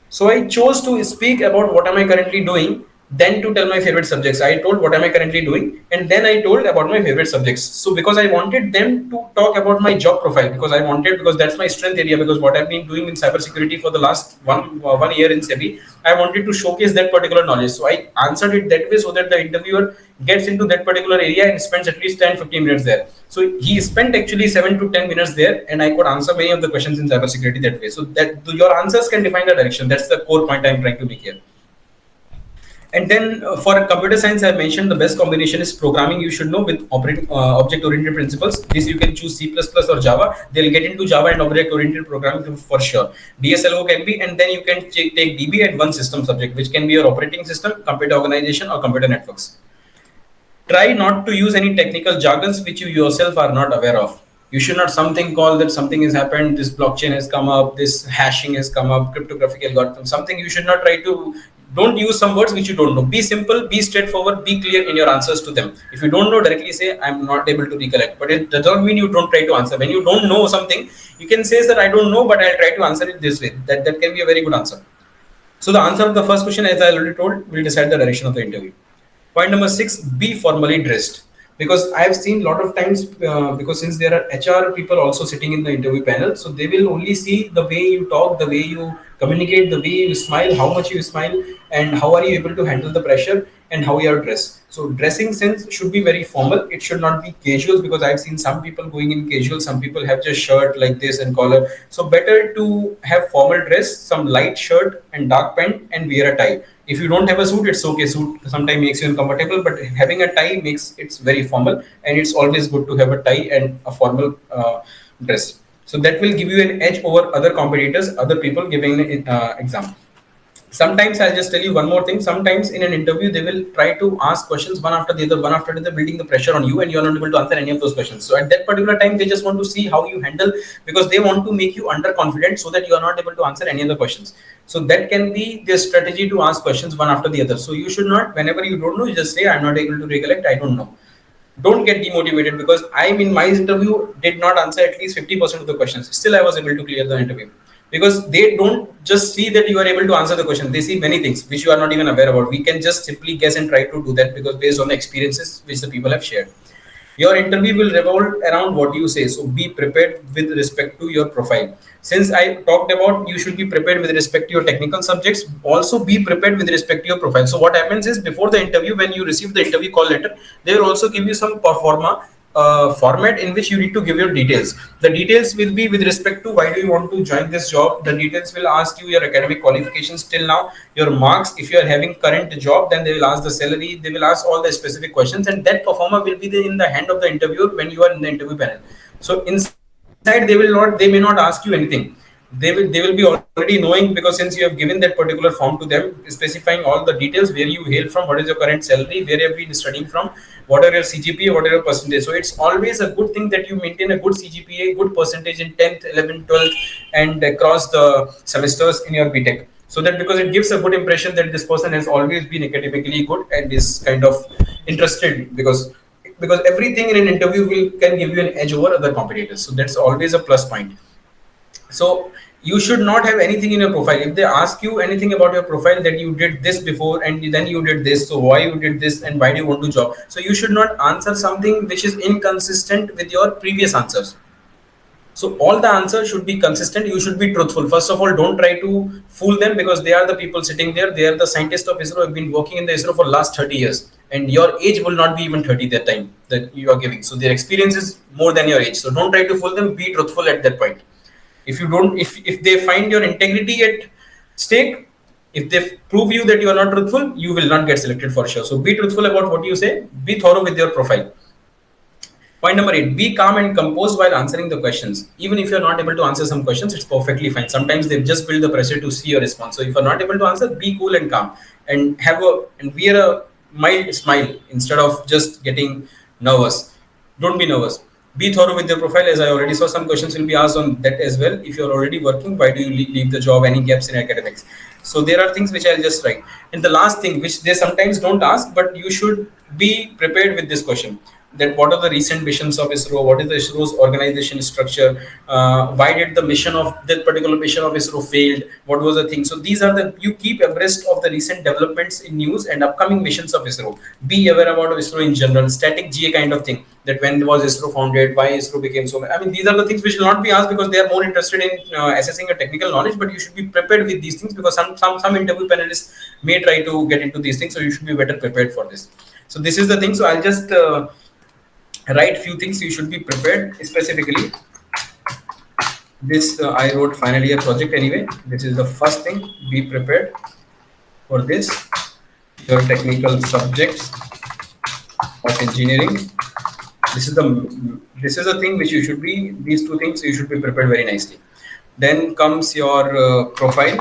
so I chose to speak about what am I currently doing, then to tell my favorite subjects. I told what am I currently doing, and then I told about my favorite subjects. So because I wanted them to talk about my job profile, because that's my strength area, because what I've been doing in cybersecurity for the last 1 year in SEBI, I wanted to showcase that particular knowledge. So I answered it that way so that the interviewer gets into that particular area and spends at least 10-15 minutes there. So he spent actually 7 to 10 minutes there, and I could answer many of the questions in cybersecurity that way. So that your answers can define the direction. That's the core point I'm trying to make here. And then for computer science, I mentioned the best combination is programming. You should know with object-oriented principles. This you can choose C++ or Java. They'll get into Java and object-oriented programming for sure. DSLO can be, and then you can take DB and one system subject, which can be your operating system, computer organization, or computer networks. Try not to use any technical jargons which you yourself are not aware of. You should not something call that something has happened, this blockchain has come up, this hashing has come up, cryptographic algorithm, something. You should not try to, don't use some words which you don't know. Be simple, be straightforward, be clear in your answers to them. If you don't know, directly say I'm not able to recollect, but it does not mean you don't try to answer. When you don't know something, you can say that I don't know, but I'll try to answer it this way. That can be a very good answer. So the answer of the first question, as I already told, will decide the direction of the interview. Point number 6, be formally dressed. Because I've seen a lot of times, because since there are HR people also sitting in the interview panel, so they will only see the way you talk, the way you communicate, the way you smile, how much you smile. and how are you able to handle the pressure, and how you are dressed. So dressing sense should be very formal. It should not be casual, because I've seen some people going in casual. Some people have just shirt like this and collar. So better to have formal dress, some light shirt and dark pant, and wear a tie. If you don't have a suit, it's okay. Suit sometimes makes you uncomfortable, but having a tie makes it's very formal, and it's always good to have a tie and a formal dress. So that will give you an edge over other competitors, other people giving an exam. Sometimes I'll just tell you one more thing. Sometimes in an interview, they will try to ask questions one after the other, building the pressure on you, and you're not able to answer any of those questions. So at that particular time, they just want to see how you handle, because they want to make you underconfident so that you are not able to answer any of the questions. So that can be their strategy to ask questions one after the other. So you should not, whenever you don't know, you just say, I'm not able to recollect, I don't know. Don't get demotivated, because I in my interview did not answer at least 50% of the questions. Still, I was able to clear the interview, because they don't just see that you are able to answer the question. They see many things which you are not even aware about. We can just simply guess and try to do that, because based on the experiences which the people have shared. Your interview will revolve around what you say. So be prepared with respect to your profile. Since I talked about you should be prepared with respect to your technical subjects, also be prepared with respect to your profile. So what happens is, before the interview, when you receive the interview call letter, they will also give you some performa format in which you need to give your details. The details will be with respect to why do you want to join this job. The details will ask you your academic qualifications till now, your marks. If you are having current job, then they will ask the salary. They will ask all the specific questions, and that performer will be in the hand of the interviewer when you are in the interview panel. So inside they may not ask you anything. They will be already knowing, because since you have given that particular form to them specifying all the details, where you hail from, what is your current salary, where have you been studying from, what are your CGPA, what are your percentage. So it's always a good thing that you maintain a good CGPA, good percentage in 10th, 11th, 12th, and across the semesters in your BTech. So that, because it gives a good impression that this person has always been academically good and is kind of interested, because everything in an interview will can give you an edge over other competitors. So that's always a plus point. So you should not have anything in your profile. If they ask you anything about your profile, that you did this before and then you did this, so why you did this and why do you want to job, so you should not answer something which is inconsistent with your previous answers. So all the answers should be consistent. You should be truthful. First of all, don't try to fool them, because they are the people sitting there. They are the scientists of ISRO, have been working in the ISRO for last 30 years. And your age will not be even 30 that time that you are giving. So their experience is more than your age. So don't try to fool them. Be truthful at that point. If you don't, if they find your integrity at stake, if they prove you that you are not truthful, you will not get selected for sure. So be truthful about what you say. Be thorough with your profile. Point number 8, be calm and composed while answering the questions. Even if you're not able to answer some questions, it's perfectly fine. Sometimes they just build the pressure to see your response. So if you're not able to answer, be cool and calm, and wear a mild smile instead of just getting nervous. Don't be nervous. Be thorough with your profile. As I already saw, some questions will be asked on that as well. If you're already working, why do you leave the job? Any gaps in academics? So there are things which I'll just write. And the last thing, which they sometimes don't ask, but you should be prepared with this question, that what are the recent missions of ISRO, what is the ISRO's organization structure, why did the mission of that particular mission of ISRO failed, what was the thing. So these are the, you keep abreast of the recent developments in news and upcoming missions of ISRO. Be aware about ISRO in general, static GA kind of thing, that when was ISRO founded, why ISRO became so. I mean, these are the things which will not be asked, because they are more interested in assessing your technical knowledge, but you should be prepared with these things, because some interview panelists may try to get into these things, so you should be better prepared for this. So this is the thing. So I'll just write few things you should be prepared. Specifically, this I wrote final year project anyway. This is the first thing. Be prepared for this. Your technical subjects of engineering. This is the thing which you should be. These two things you should be prepared very nicely. Then comes your profile,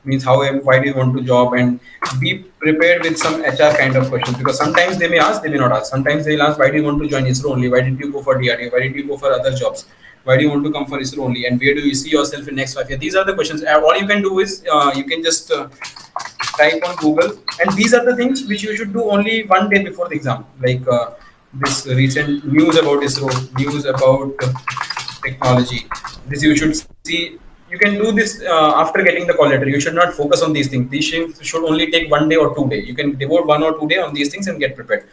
means how, why do you want to job, and be prepared with some HR kind of questions, because sometimes they may ask, they may not ask. Sometimes they'll ask, why do you want to join ISRO only, why did you go for DRDO, why did you go for other jobs, why do you want to come for ISRO only, and where do you see yourself in next 5 years. These are the questions. All you can do is you can just type on Google, and these are the things which you should do only one day before the exam, like this recent news about ISRO, news about technology. This you should see. You can do this after getting the call letter. You should not focus on these things. These things should only take 1 day or 2 day. You can devote 1 or 2 day on these things and get prepared.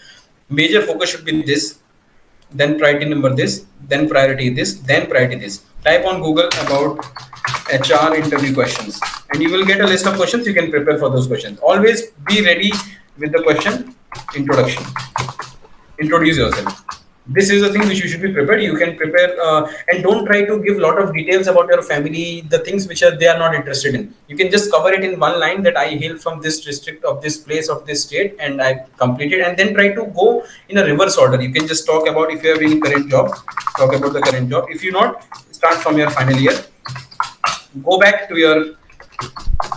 Major focus should be this, then priority number this, then priority this, then priority this. Type on Google about HR interview questions, and you will get a list of questions. You can prepare for those questions. Always be ready with the question introduction. Introduce yourself. This is the thing which you should be prepared. You can prepare, and don't try to give a lot of details about your family, the things which are they are not interested in. You can just cover it in one line that I hail from this district of this place of this state and I completed, and then try to go in a reverse order. You can just talk about if you have any current job, talk about the current job. If you not, start from your final year, go back to your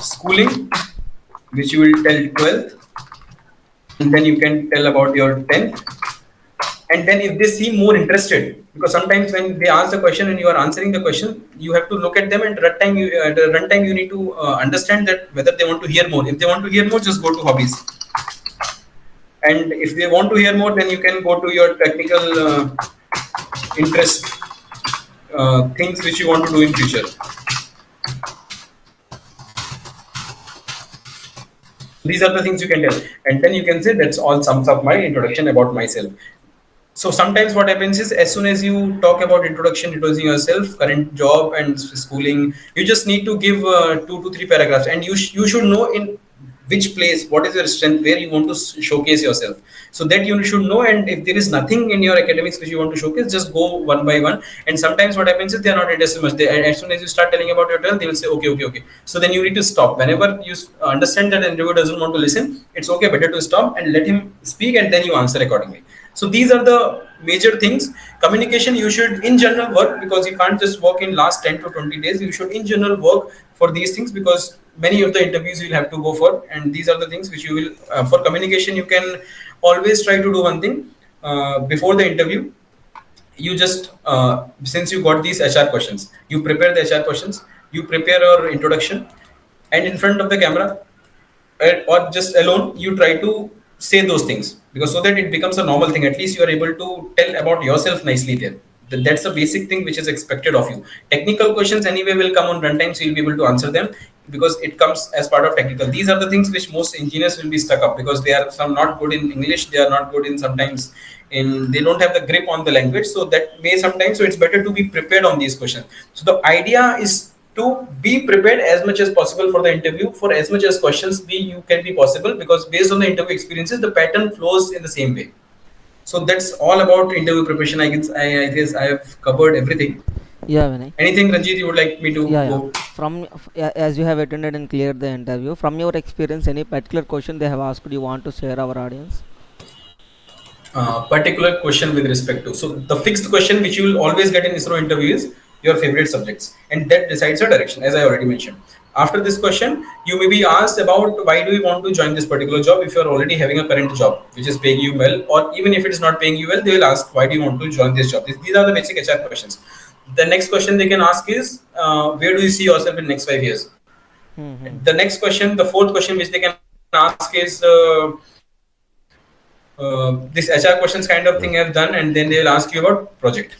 schooling, which you will tell 12th, and then you can tell about your 10th. And then if they seem more interested, because sometimes when they ask the question and you are answering the question, you have to look at them, and at the runtime you need to understand that whether they want to hear more. If they want to hear more, just go to hobbies. And if they want to hear more, then you can go to your technical interest, things which you want to do in future. So these are the things you can tell, and then you can say that's all sums up my introduction about myself. So sometimes what happens is, as soon as you talk about introducing yourself, current job and schooling, you just need to give 2 to 3 paragraphs, and you should know in which place, what is your strength, where you want to showcase yourself, so that you should know. And if there is nothing in your academics which you want to showcase, just go one by one. And sometimes what happens is they are not interested much. As soon as you start telling about your talent, they will say okay, okay, okay. So then you need to stop. Whenever you understand that the interviewer doesn't want to listen, it's okay, better to stop and let him speak, and then you answer accordingly. So these are the major things. Communication, you should in general work, because you can't just work in last 10 to 20 days. You should in general work for these things, because many of the interviews you'll have to go for, and these are the things which you will for communication. You can always try to do one thing before the interview. You just since you got these HR questions, you prepare the HR questions, you prepare your introduction, and in front of the camera, or just alone, you try to say those things, because so that it becomes a normal thing. At least you are able to tell about yourself nicely there. That's a basic thing which is expected of you. Technical questions anyway will come on runtime, so you'll be able to answer them, because it comes as part of technical. These are the things which most engineers will be stuck up, because they are some not good in English, they are not good in sometimes in, they don't have the grip on the language, so that may sometimes, so it's better to be prepared on these questions. So the idea is to be prepared as much as possible for the interview, for as much as questions you can be possible, because based on the interview experiences, the pattern flows in the same way. So that's all about interview preparation. I guess I have covered everything. Yeah, Vinay. Anything, Ranjit, you would like me to Yeah, yeah. go? As you have attended and cleared the interview, from your experience, any particular question they have asked, you want to share our audience? Particular question with respect to, so the fixed question which you will always get in ISRO interview is your favorite subjects, and that decides your direction, as I already mentioned. After this question, you may be asked about why do you want to join this particular job. If you are already having a current job which is paying you well, or even if it is not paying you well, they will ask why do you want to join this job. These are the basic HR questions. The next question they can ask is where do you see yourself in next 5 years. Mm-hmm. The next question, the fourth question which they can ask is this HR questions kind of thing I have done, and then they will ask you about project.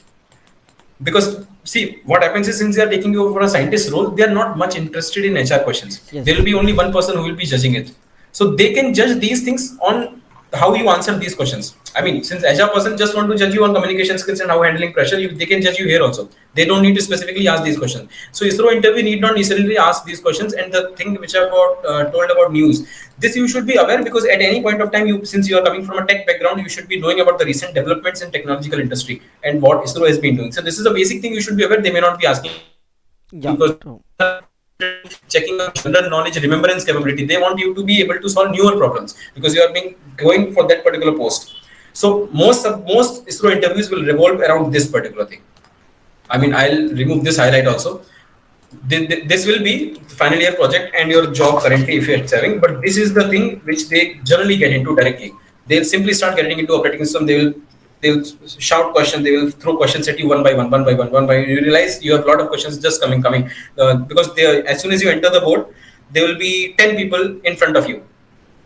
Because see, what happens is, since they are taking you over for a scientist role, they are not much interested in HR questions. Yes. There will be only one person who will be judging it, so they can judge these things on how you answer these questions. I mean, since HR person just want to judge you on communication skills and how handling pressure, they can judge you here also. They don't need to specifically ask these questions. So ISRO interview need not necessarily ask these questions. And the thing which I got told about news, this you should be aware, because at any point of time, since you are coming from a tech background, you should be knowing about the recent developments in technological industry and what ISRO has been doing. So this is a basic thing you should be aware. They may not be asking, Yeah, because true. checking on general knowledge remembrance capability. They want you to be able to solve newer problems, because you are being going for that particular post. So most ISRO interviews will revolve around this particular thing. I mean, I'll remove this highlight also. This will be the final year project and your job currently if you're having, but this is the thing which they generally get into directly. They'll simply start getting into operating system. They'll shout questions. They will throw questions at you one by one, one by one, one by one. You realize you have a lot of questions just coming, because as soon as you enter the board, there will be 10 people in front of you.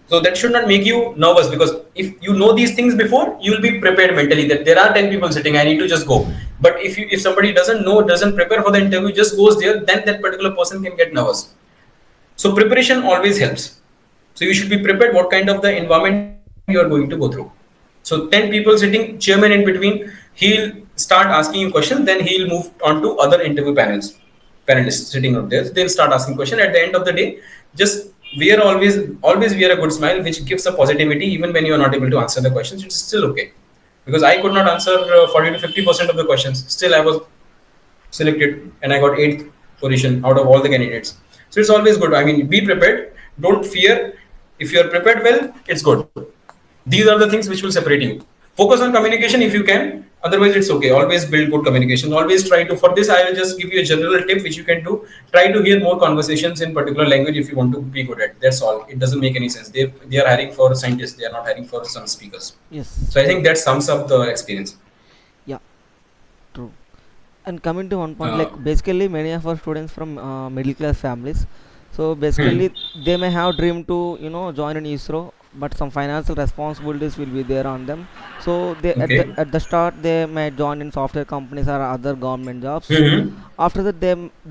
So that should not make you nervous, because if you know these things before, you will be prepared mentally that there are 10 people sitting, I need to just go. But if somebody doesn't know, doesn't prepare for the interview, just goes there, then that particular person can get nervous. So preparation always helps. So you should be prepared what kind of the environment you are going to go through. So 10 people sitting, chairman in between, he'll start asking you questions, then he'll move on to other interview panels. panelists sitting out there. They'll start asking question. At the end of the day, just wear always wear a good smile, which gives a positivity. Even when you are not able to answer the questions, it's still okay. Because I could not answer 40 to 50% of the questions. Still, I was selected and I got eighth position out of all the candidates. So it's always good. I mean, be prepared. Don't fear. If you are prepared well, it's good. These are the things which will separate you. Focus on communication if you can. Otherwise, it's okay. Always build good communication. Always try to. For this, I will just give you a general tip which you can do. Try to hear more conversations in particular language if you want to be good at. That's all. It doesn't make any sense. They are hiring for scientists. They are not hiring for some speakers. Yes. So I think that sums up the experience. Yeah, true. And coming to one point, like Uh, basically many of our students from middle class families, so hmm. basically they may have dream to join an ISRO, but some financial responsibilities will be there on them. So they Okay. at the start they may join in software companies or other government jobs. Hmm. After that,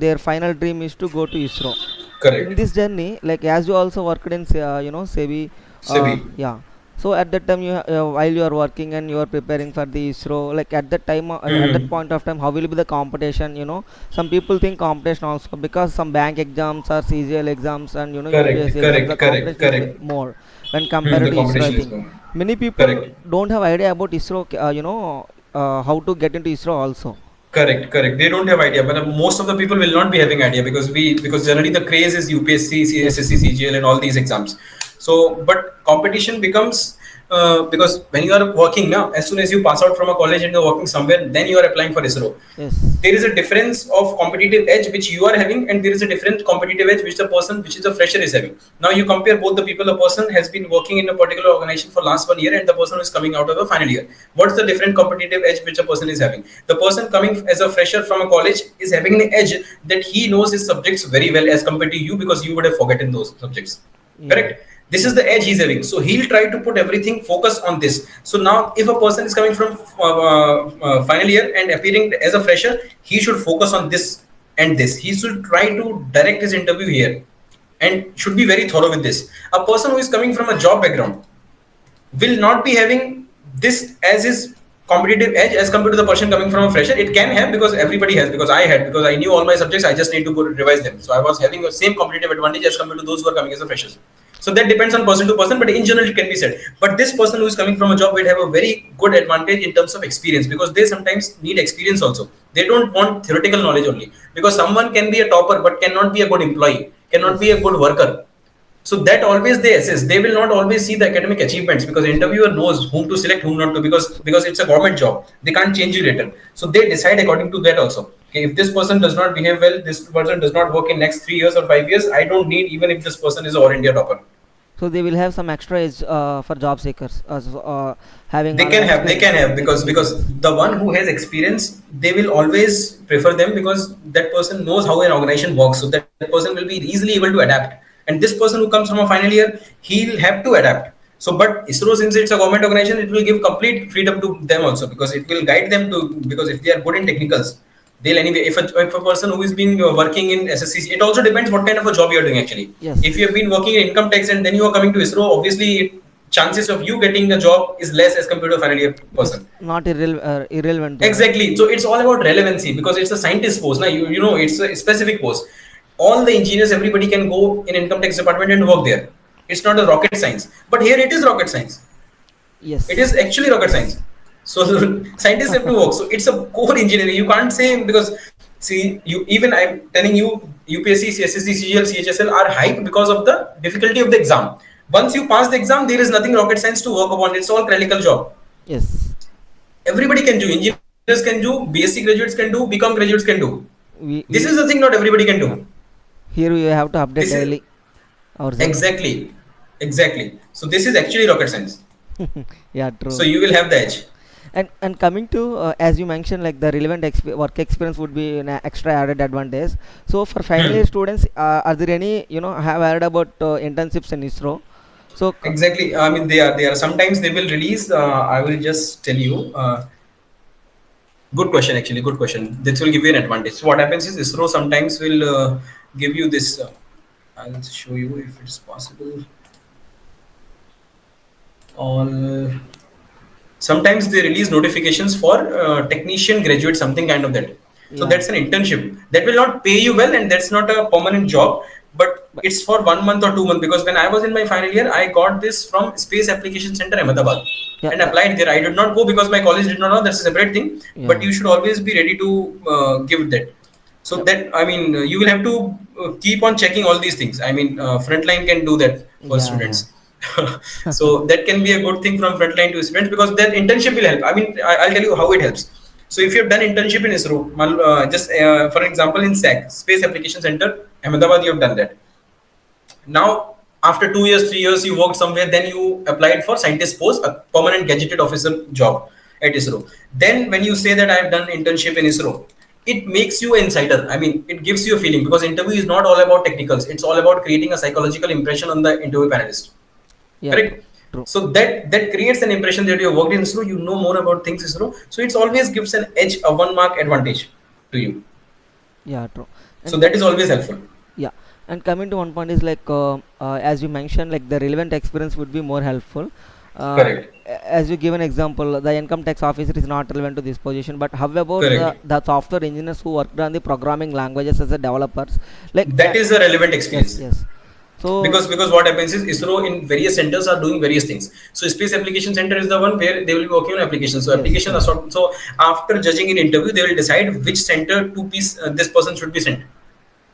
their final dream is to go to ISRO. In Correct. this journey, like as you also worked in SEBI, Sebi. yeah. So at that time, while you are working and you are preparing for the ISRO, like at that time, at that Hmm. point of time, how will be the competition? Some people think competition also, because some bank exams or CGL exams and Correct. UPSC exams, the Correct. Correct. competition is Correct. more when compared The to ISRO, I competition is think. going. Many people Correct. don't have idea about ISRO, how to get into ISRO also. Correct, correct. They don't have idea, but most of the people will not be having idea because generally the craze is UPSC, Yes. SSC, CGL, and all these exams. So, but competition becomes because when you are working now, as soon as you pass out from a college and you're working somewhere, then you are applying for ISRO. Yes. There is a difference of competitive edge which you are having, and there is a different competitive edge which the person which is a fresher is having. Now you compare both the people. A person has been working in a particular organization for last 1 year, and the person who is coming out of the final year. What's the different competitive edge which a person is having? The person coming as a fresher from a college is having an edge that he knows his subjects very well as compared to you, because you would have forgotten those subjects. Yeah. Correct. This is the edge he's having, so he'll try to put everything focus on this. So now if a person is coming from final year and appearing as a fresher, he should focus on this and this. He should try to direct his interview here and should be very thorough with this. A person who is coming from a job background will not be having this as his competitive edge as compared to the person coming from a fresher. It can have, because everybody has, because I had, because I knew all my subjects, I just need to go revise them. So I was having the same competitive advantage as compared to those who are coming as a freshers. So that depends on person to person, but in general it can be said. But this person who is coming from a job will have a very good advantage in terms of experience, because they sometimes need experience also. They don't want theoretical knowledge only, because someone can be a topper but cannot be a good employee, cannot be a Yes. good worker. So that always they assess. They will not always see the academic achievements, because the So interviewer knows whom to select, whom not to, so because it's a government job. They can't change you later. So they decide according to that also. Okay, if this person does not behave well, this person does not work in next 3 years or 5 years, I don't need, even if this person is all India topper. so they will have some extra edge for job seekers, having They an can have, they experience. can have, because Experience. the one who has experience, they will always prefer them, because that person knows how an organization works. So that person will be easily able to adapt. And this person who comes from a final year, he'll have to adapt. So, but ISRO, since it's a government organization, it will give complete freedom to them also, because it will guide them to, because if they are good in technicals, they'll anyway. If a person who is being working in SSC, it also depends what kind of a job you are doing actually. If you have Yes. been working in income tax and then you are coming to ISRO, obviously chances of you getting a job is less as compared to a final year It's person. not irrelevant to them. Exactly. So it's all about relevancy, because it's a scientist post. Now you know it's a specific post. All the engineers, everybody can go in income tax department and work there. It's not a rocket science, but here it is rocket science. It is Yes. actually rocket science. So scientists have to work. So it's a core engineering. You can't say, because see, you, even I'm telling you, UPSC, CSSC, CGL, CHSL are hyped because of the difficulty of the exam. Once you pass the exam, there is nothing rocket science to work upon. It's all clinical job. Yes. Everybody can do. Engineers can do. BSc graduates can do. BCom graduates can do. We This is the we thing. Not everybody can do. Here we have to update This is daily ourselves. exactly, exactly. So this is actually rocket science. Yeah, So true. you will have the edge. And coming to as you mentioned, like the relevant work experience would be an extra added advantage. So for final year Hmm. students, are there any have heard about internships in ISRO? So Exactly. I mean, they are. Sometimes they will release. I will just tell you. Good question, actually. Good question. This will give you an advantage. So what happens is ISRO sometimes will give you this. I'll show you if it's possible. All sometimes they release notifications for technician graduate, something kind of that. So Yeah. that's an internship. That will not pay you well, and that's not a permanent job. But But it's for 1 month or 2 months. Because when I was in my final year, I got this from Space Application Center Ahmedabad yeah, and applied there. I did not go because my college did not know. That's a separate thing. But yeah, you should always be ready to give that. So yeah, that, I mean, you will have to keep on checking all these things. I mean, frontline can do that for yeah, yeah. students. So that can be a good thing from frontline to students, because that internship will help. I mean, I'll tell you how it helps. So if you've done internship in ISRO, just for example in SAC, Space Application Center Ahmedabad, you have done that. Now after 2 years, 3 years, you worked somewhere, then you applied for scientist post, a permanent gazetted officer job at ISRO. Then when you say that I have done internship in ISRO, it makes you an insider. I mean, it gives you a feeling, because interview is not all about technicals. It's all about creating a psychological impression on the interview panelist. Yeah, Correct. true. So that creates an impression that you have worked in ISRO, you know more about things ISRO. So it's always gives an edge, a 1 mark advantage to you. Yeah, true. So And that is always helpful. yeah, and coming to one point is like as you mentioned, like the relevant experience would be more helpful. Uh, Correct. as you give an example, the income tax officer is not relevant to this position, but how about Correct. the software engineers who worked on the programming languages as a developers? Like, That is a relevant yes, experience. yes. So, Because what happens is ISRO in various centers are doing various things. So Space Application Center is the one where they will be working on applications. So yes, application are yes, so after judging in interview, they will decide which center to piece this person should be sent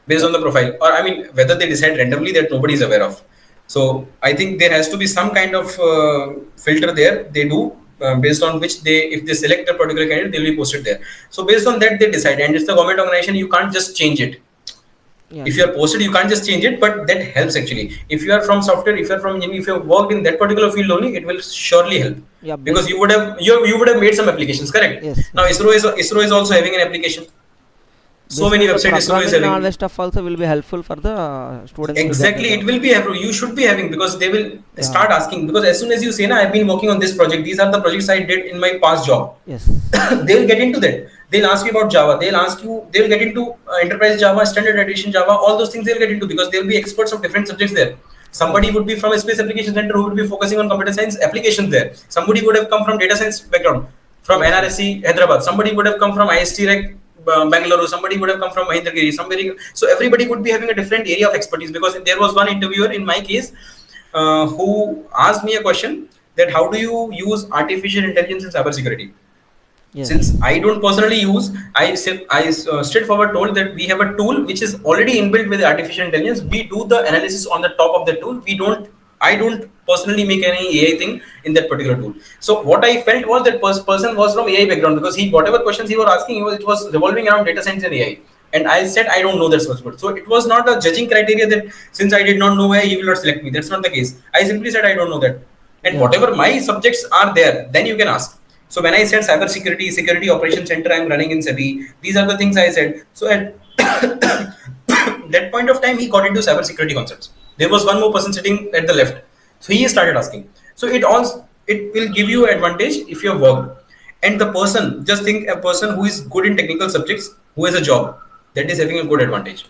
based yeah, on the profile, or I mean whether they decide randomly, that nobody is aware of. So I think there has to be some kind of filter there they do, based on which they, if they select a particular candidate, they will be posted there. So based on that they decide, and it's the government organization, you can't just change it. yeah, If you true. are posted, you can't just change it, but that helps actually. If you are from software, if you are from engineering, if you have worked in that particular field only, it will surely help, Yeah, because basic. you would have made some applications, correct? Yes, Now yes. ISRO is also having an application. So many Basically, the websites ISRO is programming having. knowledge stuff also will be helpful for the students to get the Exactly, it job. will be you should be having, because they will Yeah. start asking, because as soon as you say na, I've been working on this project, these are the projects I did in my past job. Yes. They'll get into that. They'll ask you about Java, they'll get into enterprise Java, standard edition Java, all those things they'll get into, because they'll be experts of different subjects there. Somebody Yes. would be from a space application center who would be focusing on computer science applications there. Somebody would have come from data science background from Yes. Yes. NRSC Hyderabad. Somebody would have come from IST Rec Bangalore. Somebody would have come from Mahendragiri. Somebody, so everybody would be having a different area of expertise. Because there was one interviewer in my case who asked me a question, that how do you use artificial intelligence in cybersecurity? Yes. Since I don't personally use, I straightforward told that we have a tool which is already inbuilt with artificial intelligence. We do the analysis on the top of the tool. I don't personally make any AI thing in that particular tool. So what I felt was that person was from AI background, because he, whatever questions he was asking, it was revolving around data science and AI. And I said I don't know that much good. So it was not a judging criteria that since I did not know AI, he will not select me. That's not the case. I simply said I don't know that. And Yeah. whatever my subjects are there, then you can ask. So when I said cybersecurity, security operations center, I'm running in SEBI. These are the things I said. So at that point of time, he got into cybersecurity concepts. There was one more person sitting at the left, so he started asking. So it will give you advantage if you have worked. And the person, just think a person who is good in technical subjects, who has a job, that is having a good advantage.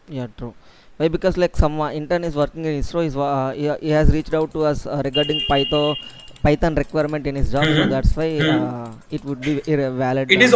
Yeah, true. Why? Because like some intern is working in ISRO, he has reached out to us regarding Python requirement in his job, so Hmm. that's why Hmm. it would be valid. It is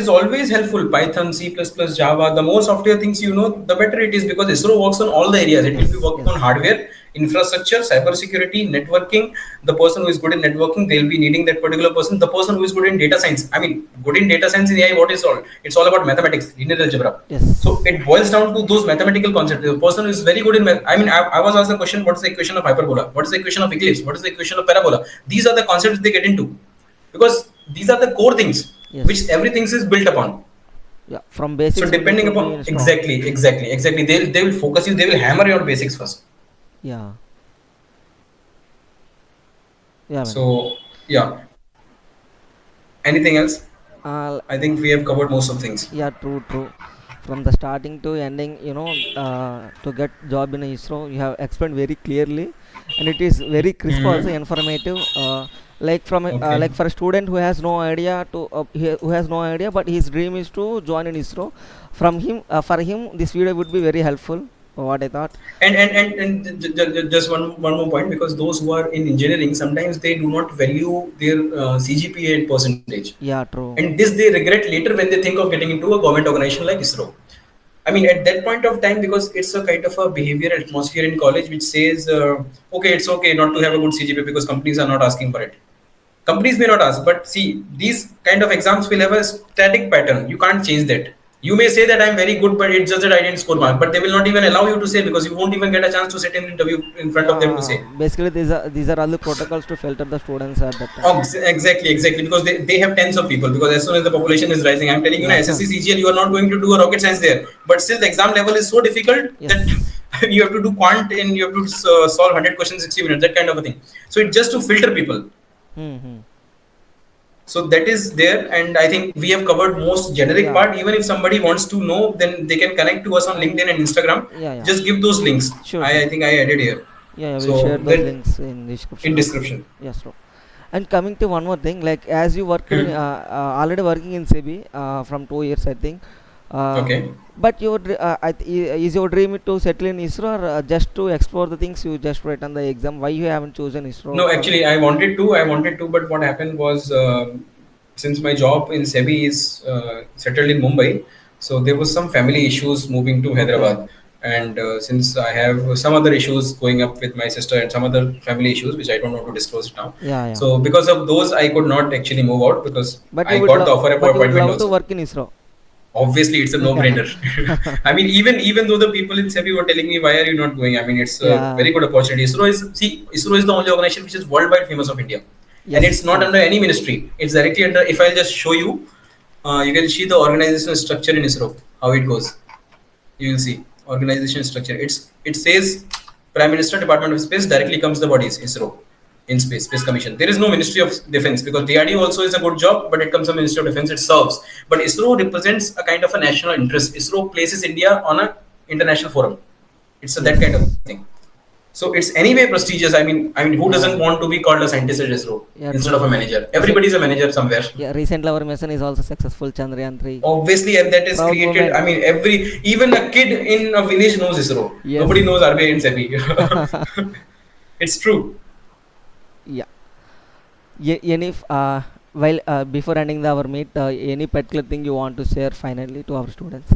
always helpful. Python, C++, Java, the more software things you know, the better it is, because ISRO works on all the areas. It will be Yes, working on yes, hardware, infrastructure, cybersecurity, networking. The person who is good in networking, they'll be needing that particular person. The person who is good in data science, I mean good in data science in AI, what is all, it's all about mathematics, linear algebra. So yes, it boils down to those mathematical concepts. The person who is very good in math, I mean I was asked the question, what's the equation of hyperbola, what is the equation of eclipse, what is the equation of parabola? These are the concepts they get into, because these are the core things which yes. everything is built upon. Yeah, from So basics we need depending to upon, be strong. exactly, they will focus you, they will hammer your basics first. Yeah, yeah, man. So yeah, anything else? Uh, I think we have covered most of things. yeah, true, true. From the starting to ending, to get job in ISRO, you have explained very clearly, and it is very crisp, also Hmm. informative. Like Okay. like for a student who has no idea who has no idea, but his dream is to join in ISRO. For him, this video would be very helpful. what I thought. And just one more point, because those who are in engineering, sometimes they do not value their CGPA and percentage, Yeah, true. and this they regret later when they think of getting into a government organization like ISRO. I mean, at that point of time, because it's a kind of a behavioral atmosphere in college which says, okay, it's okay not to have a good CGPA because companies are not asking for it. Companies may not ask, but see, these kind of exams will have a static pattern. You can't change that. You may say that I'm very good, but it's just that I didn't score Yeah. mark. But they will not even allow you to say, because you won't even get a chance to sit in an interview in front of them to Yeah, say. basically these are all the protocols to filter the students at that time. Oh, exactly, because they have tens of people. Because as soon as the population is rising, I'm telling you, Yeah. na, SSC CGL, you are not going to do a rocket science there. But still, the exam level is so difficult that Yes. you have to do quant and you have to solve 100 questions in 60 minutes, that kind of a thing. So it's just to filter people. Mm-hmm. So that is there, and I think we have covered most generic Yeah. part. Even if somebody wants to know, then they can connect to us on LinkedIn and Instagram. Yeah, yeah. Just give those links. Sure, I sure. think I added here. Yeah, yeah, we'll share So those then links in in description also. description. Yes, bro. And coming to one more thing, like as you worked in Hmm. already working in SEBI from 2 years, I think. Uh, Okay. but is your dream to settle in ISRO, or just to explore the things you just written the exam? Why you haven't chosen ISRO No, for? actually, I wanted to, but what happened was, since my job in SEBI is settled in Mumbai, so there was some family issues moving to Okay. Hyderabad, and since I have some other issues going up with my sister and some other family issues which I don't want to disclose now, Yeah, yeah. so because of those, I could not actually move out because But you I would got the love, offer but you would appointment love to also. work in ISRO. Obviously, it's a Yeah. no-brainer. I mean, even though the people in SEBI were telling me, why are you not going? I mean, it's a Yeah. very good opportunity. ISRO is the only organization which is worldwide famous of India, and Yes, it's not true. under any ministry. It's directly under. If I'll just show you, you can see the organizational structure in ISRO, how it goes. You will see organization structure. It says Prime Minister, Department of Space, directly comes the bodies ISRO, in Space Commission. There is no Ministry of Defense because DRDO also is a good job, but it comes from Ministry of Defense. It serves, but ISRO represents a kind of a national interest. ISRO places India on a international forum. It's that kind of Yes. thing. So it's anyway prestigious. I mean, who doesn't Yeah. want to be called a scientist at ISRO Yeah, instead of a true. manager? Recent, Everybody's a manager somewhere. yeah, recently our mission is also successful. Chandrayaan 3. Obviously, and that is Proud created. I moment. mean, even a kid in a village knows ISRO. Yes. Nobody knows RBI and SEBI. It's true. Yeah. Any while before ending our meet, any particular thing you want to share finally to our students?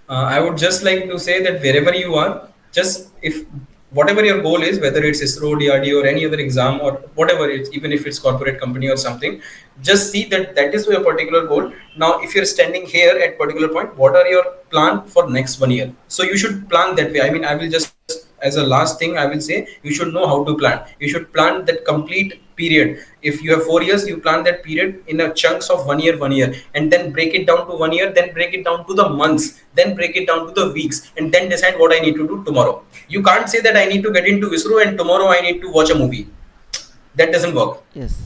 I would just like to say that wherever you are, just if whatever your goal is, whether it's ISRO, DRD, or any other exam, or whatever it's, even if it's corporate company or something, just see that that is your particular goal. Now, if you're standing here at particular point, what are your plan for next 1 year? So you should plan that way. I mean, I will just, as a last thing, I will say you should know how to plan. You should plan that complete period. If you have 4 years, you plan that period in a chunks of 1 year, and then break it down to 1 year, then break it down to the months, then break it down to the weeks, and then decide what I need to do tomorrow. You can't say that I need to get into ISRO and tomorrow I need to watch a movie. That doesn't work. Yes.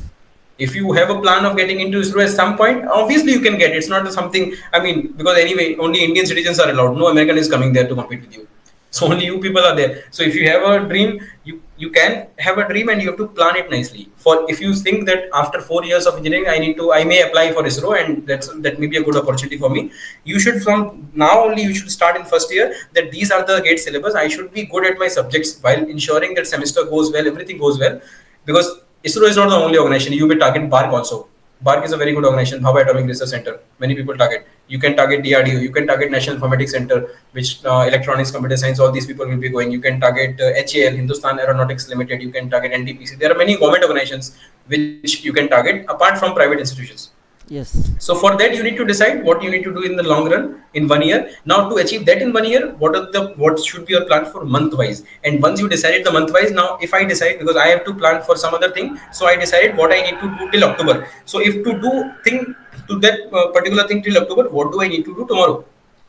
If you have a plan of getting into ISRO at some point, obviously you can get. It's not something. I mean, because anyway, only Indian citizens are allowed. No American is coming there to compete with you. So only you people are there. So if you have a dream, you can have a dream and you have to plan it nicely. For if you think that after 4 years of engineering, I may apply for ISRO and that may be a good opportunity for me. You should, from now only, you should start in first year that these are the gate syllabus. I should be good at my subjects while ensuring that semester goes well, everything goes well, because ISRO is not the only organization. You may target BARC also. BARC is a very good organization, Bhabha Atomic Research Center. Many people target. You can target DRDO. You can target National Informatics Center, which electronics, computer science, all these people will be going. You can target HAL, Hindustan Aeronautics Limited. You can target NTPC. There are many government organizations which you can target apart from private institutions. Yes. So for that, you need to decide what you need to do in the long run in 1 year. Now to achieve that in 1 year, what should be your plan for month wise? And once you decided the month wise, now if I decide, because I have to plan for some other thing, so I decided what I need to do till October. So if to do thing to that particular thing till October, what do I need to do tomorrow?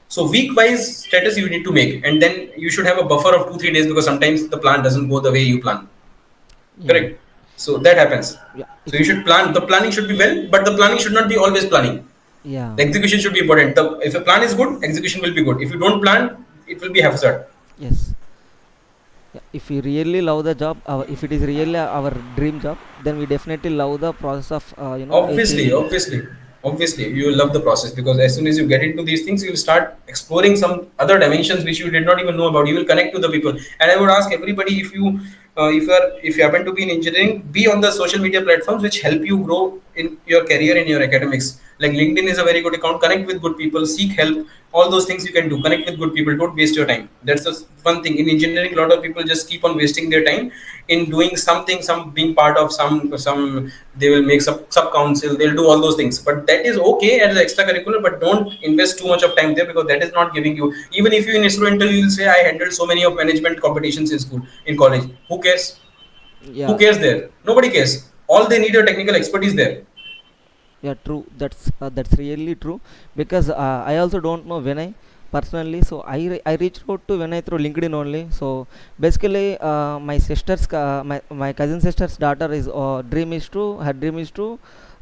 So week wise status you need to make, and then you should have a buffer of 2 3 days because sometimes the plan doesn't go the way you plan. Yeah. Correct. So that happens. Yeah. So you should plan. The planning should be well, but the planning should not be always planning. Yeah. The execution should be important. If a plan is good, execution will be good. If you don't plan, it will be haphazard. Yes. Yeah. If we really love the job, if it is really our dream job, then we definitely love the process of Obviously, achieving it. obviously, obviously you will love the process, because as soon as you get into these things, you will start exploring some other dimensions which you did not even know about. You will connect to the people. And I would ask everybody, if you happen to be in engineering, be on the social media platforms which help you grow in your career, in your academics. Like LinkedIn is a very good account. Connect with good people, seek help, all those things you can do. Connect with good people, don't waste your time. That's the one thing in engineering. A lot of people just keep on wasting their time in doing something, some being part of some, they will make sub council, they'll do all those things, but that is okay as extracurricular, but don't invest too much of time there, because that is not giving you. Even if you in ISRO interview, you'll say I handled so many of management competitions in school, in college. Who cares? Who Yeah, cares there? Nobody cares. All they need are technical expertise there. yeah, true. That's really true, because I also don't know Vinay personally. So I reached out to Vinay through LinkedIn only. So basically, my cousin sister's daughter is her dream is to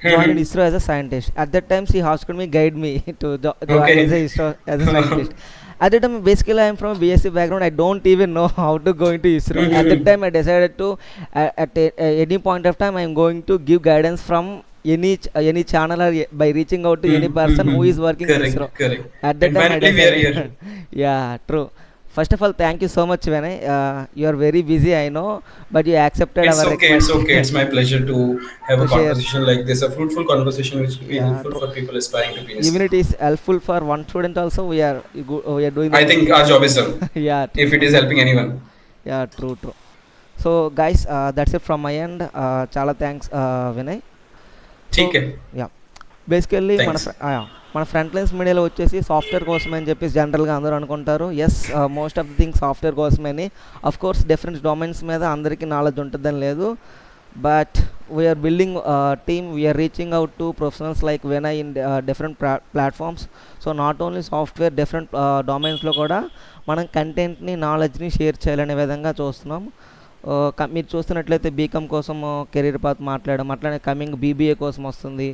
join in ISRO as a scientist. At that time, she asked me guide me to join as a Okay. ISRO as a scientist. At that time, basically, I am from a BSc background. I don't even know how to go into ISRO. At that time, I decided to any point of time, I am going to give guidance from any channel, or by reaching out to any person who is working in Correct, ISRO. correct. At that And time, I finally, we are decided. here. Yeah, true. First of all, thank you so much, Vinay. You are very busy, I know, but you accepted It's our okay, it's request okay. It's my pleasure to have a to share. conversation like this, a fruitful conversation which will be Yeah, helpful true. for people aspiring to be in. Even it is helpful for one student also. We are doing the I think our job is done yeah, if it is helping anyone. yeah, true, true. So, guys, that's it from my end. Chala thanks, Vinay. So, ठीक है. yeah. Basically Thanks. మన front lines మీడియాలో వచ్చేసి software కోసమే అని చెప్పేసి జనరల్గా అందరూ అనుకుంటారు. Yes, most of the things software కోసమని. అఫ్ కోర్స్ డిఫరెంట్ డొమైన్స్ మీద అందరికీ నాలెడ్జ్ ఉంటుందని లేదు, but we're building team, we're reaching out to professionals like Vinay in different platforms. So not only software, different డొమైన్స్లో కూడా మనం కంటెంట్ని, నాలెడ్జ్ని షేర్ చేయాలనే విధంగా చూస్తున్నాం. మీరు చూస్తున్నట్లయితే బీకామ్ కోసం కెరీర్ పాత్ మాట్లాడడం, అట్లనే కమింగ్ బీబీఏ కోసం వస్తుంది.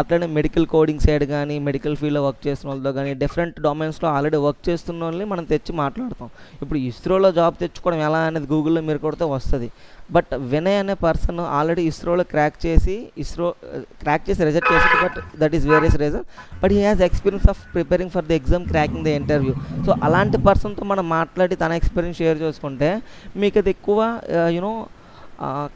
అట్లనే మెడికల్ కోడింగ్ సైడ్ కానీ, మెడికల్ ఫీల్డ్లో వర్క్ చేస్తున్న వాళ్ళతో కానీ, డిఫరెంట్ డొమైన్స్లో ఆల్రెడీ వర్క్ చేస్తున్న వాళ్ళని మనం తెచ్చి మాట్లాడతాం. ఇప్పుడు ఇస్రోలో జాబ్ తెచ్చుకోవడం ఎలా అనేది గూగుల్లో మీరు కొడితే వస్తుంది. బట్ వినయ్ అనే పర్సన్ ఆల్రెడీ ఇస్రోలో క్రాక్ చేసి రిజెక్ట్ చేసి, but that is various reason, but he has experience of preparing for the exam, cracking the interview. So అలాంటి పర్సన్తో మనం మాట్లాడి తన ఎక్స్పీరియన్స్ షేర్ చేసుకుంటే మీకు అది ఎక్కువ యూనో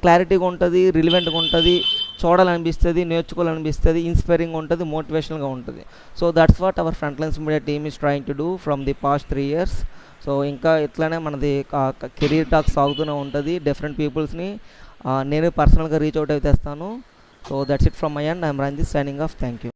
క్లారిటీగా ఉంటుంది, రిలివెంట్గా ఉంటుంది, చూడాలనిపిస్తుంది, నేర్చుకోవాలనిపిస్తుంది, ఇన్స్పైరింగ్ ఉంటుంది, మోటివేషనల్గా ఉంటుంది. So that's what our front lines media team is trying to do from the past 3 years. సో ఇంకా ఇట్లానే మనది కెరీర్ టాక్ సాగుతూనే ఉంటుంది. డిఫరెంట్ పీపుల్స్ని నేను పర్సనల్గా రీచ్ అవుట్ అయితే తెస్తాను. So that's it from my and I'm Ranjith signing off. Thank you.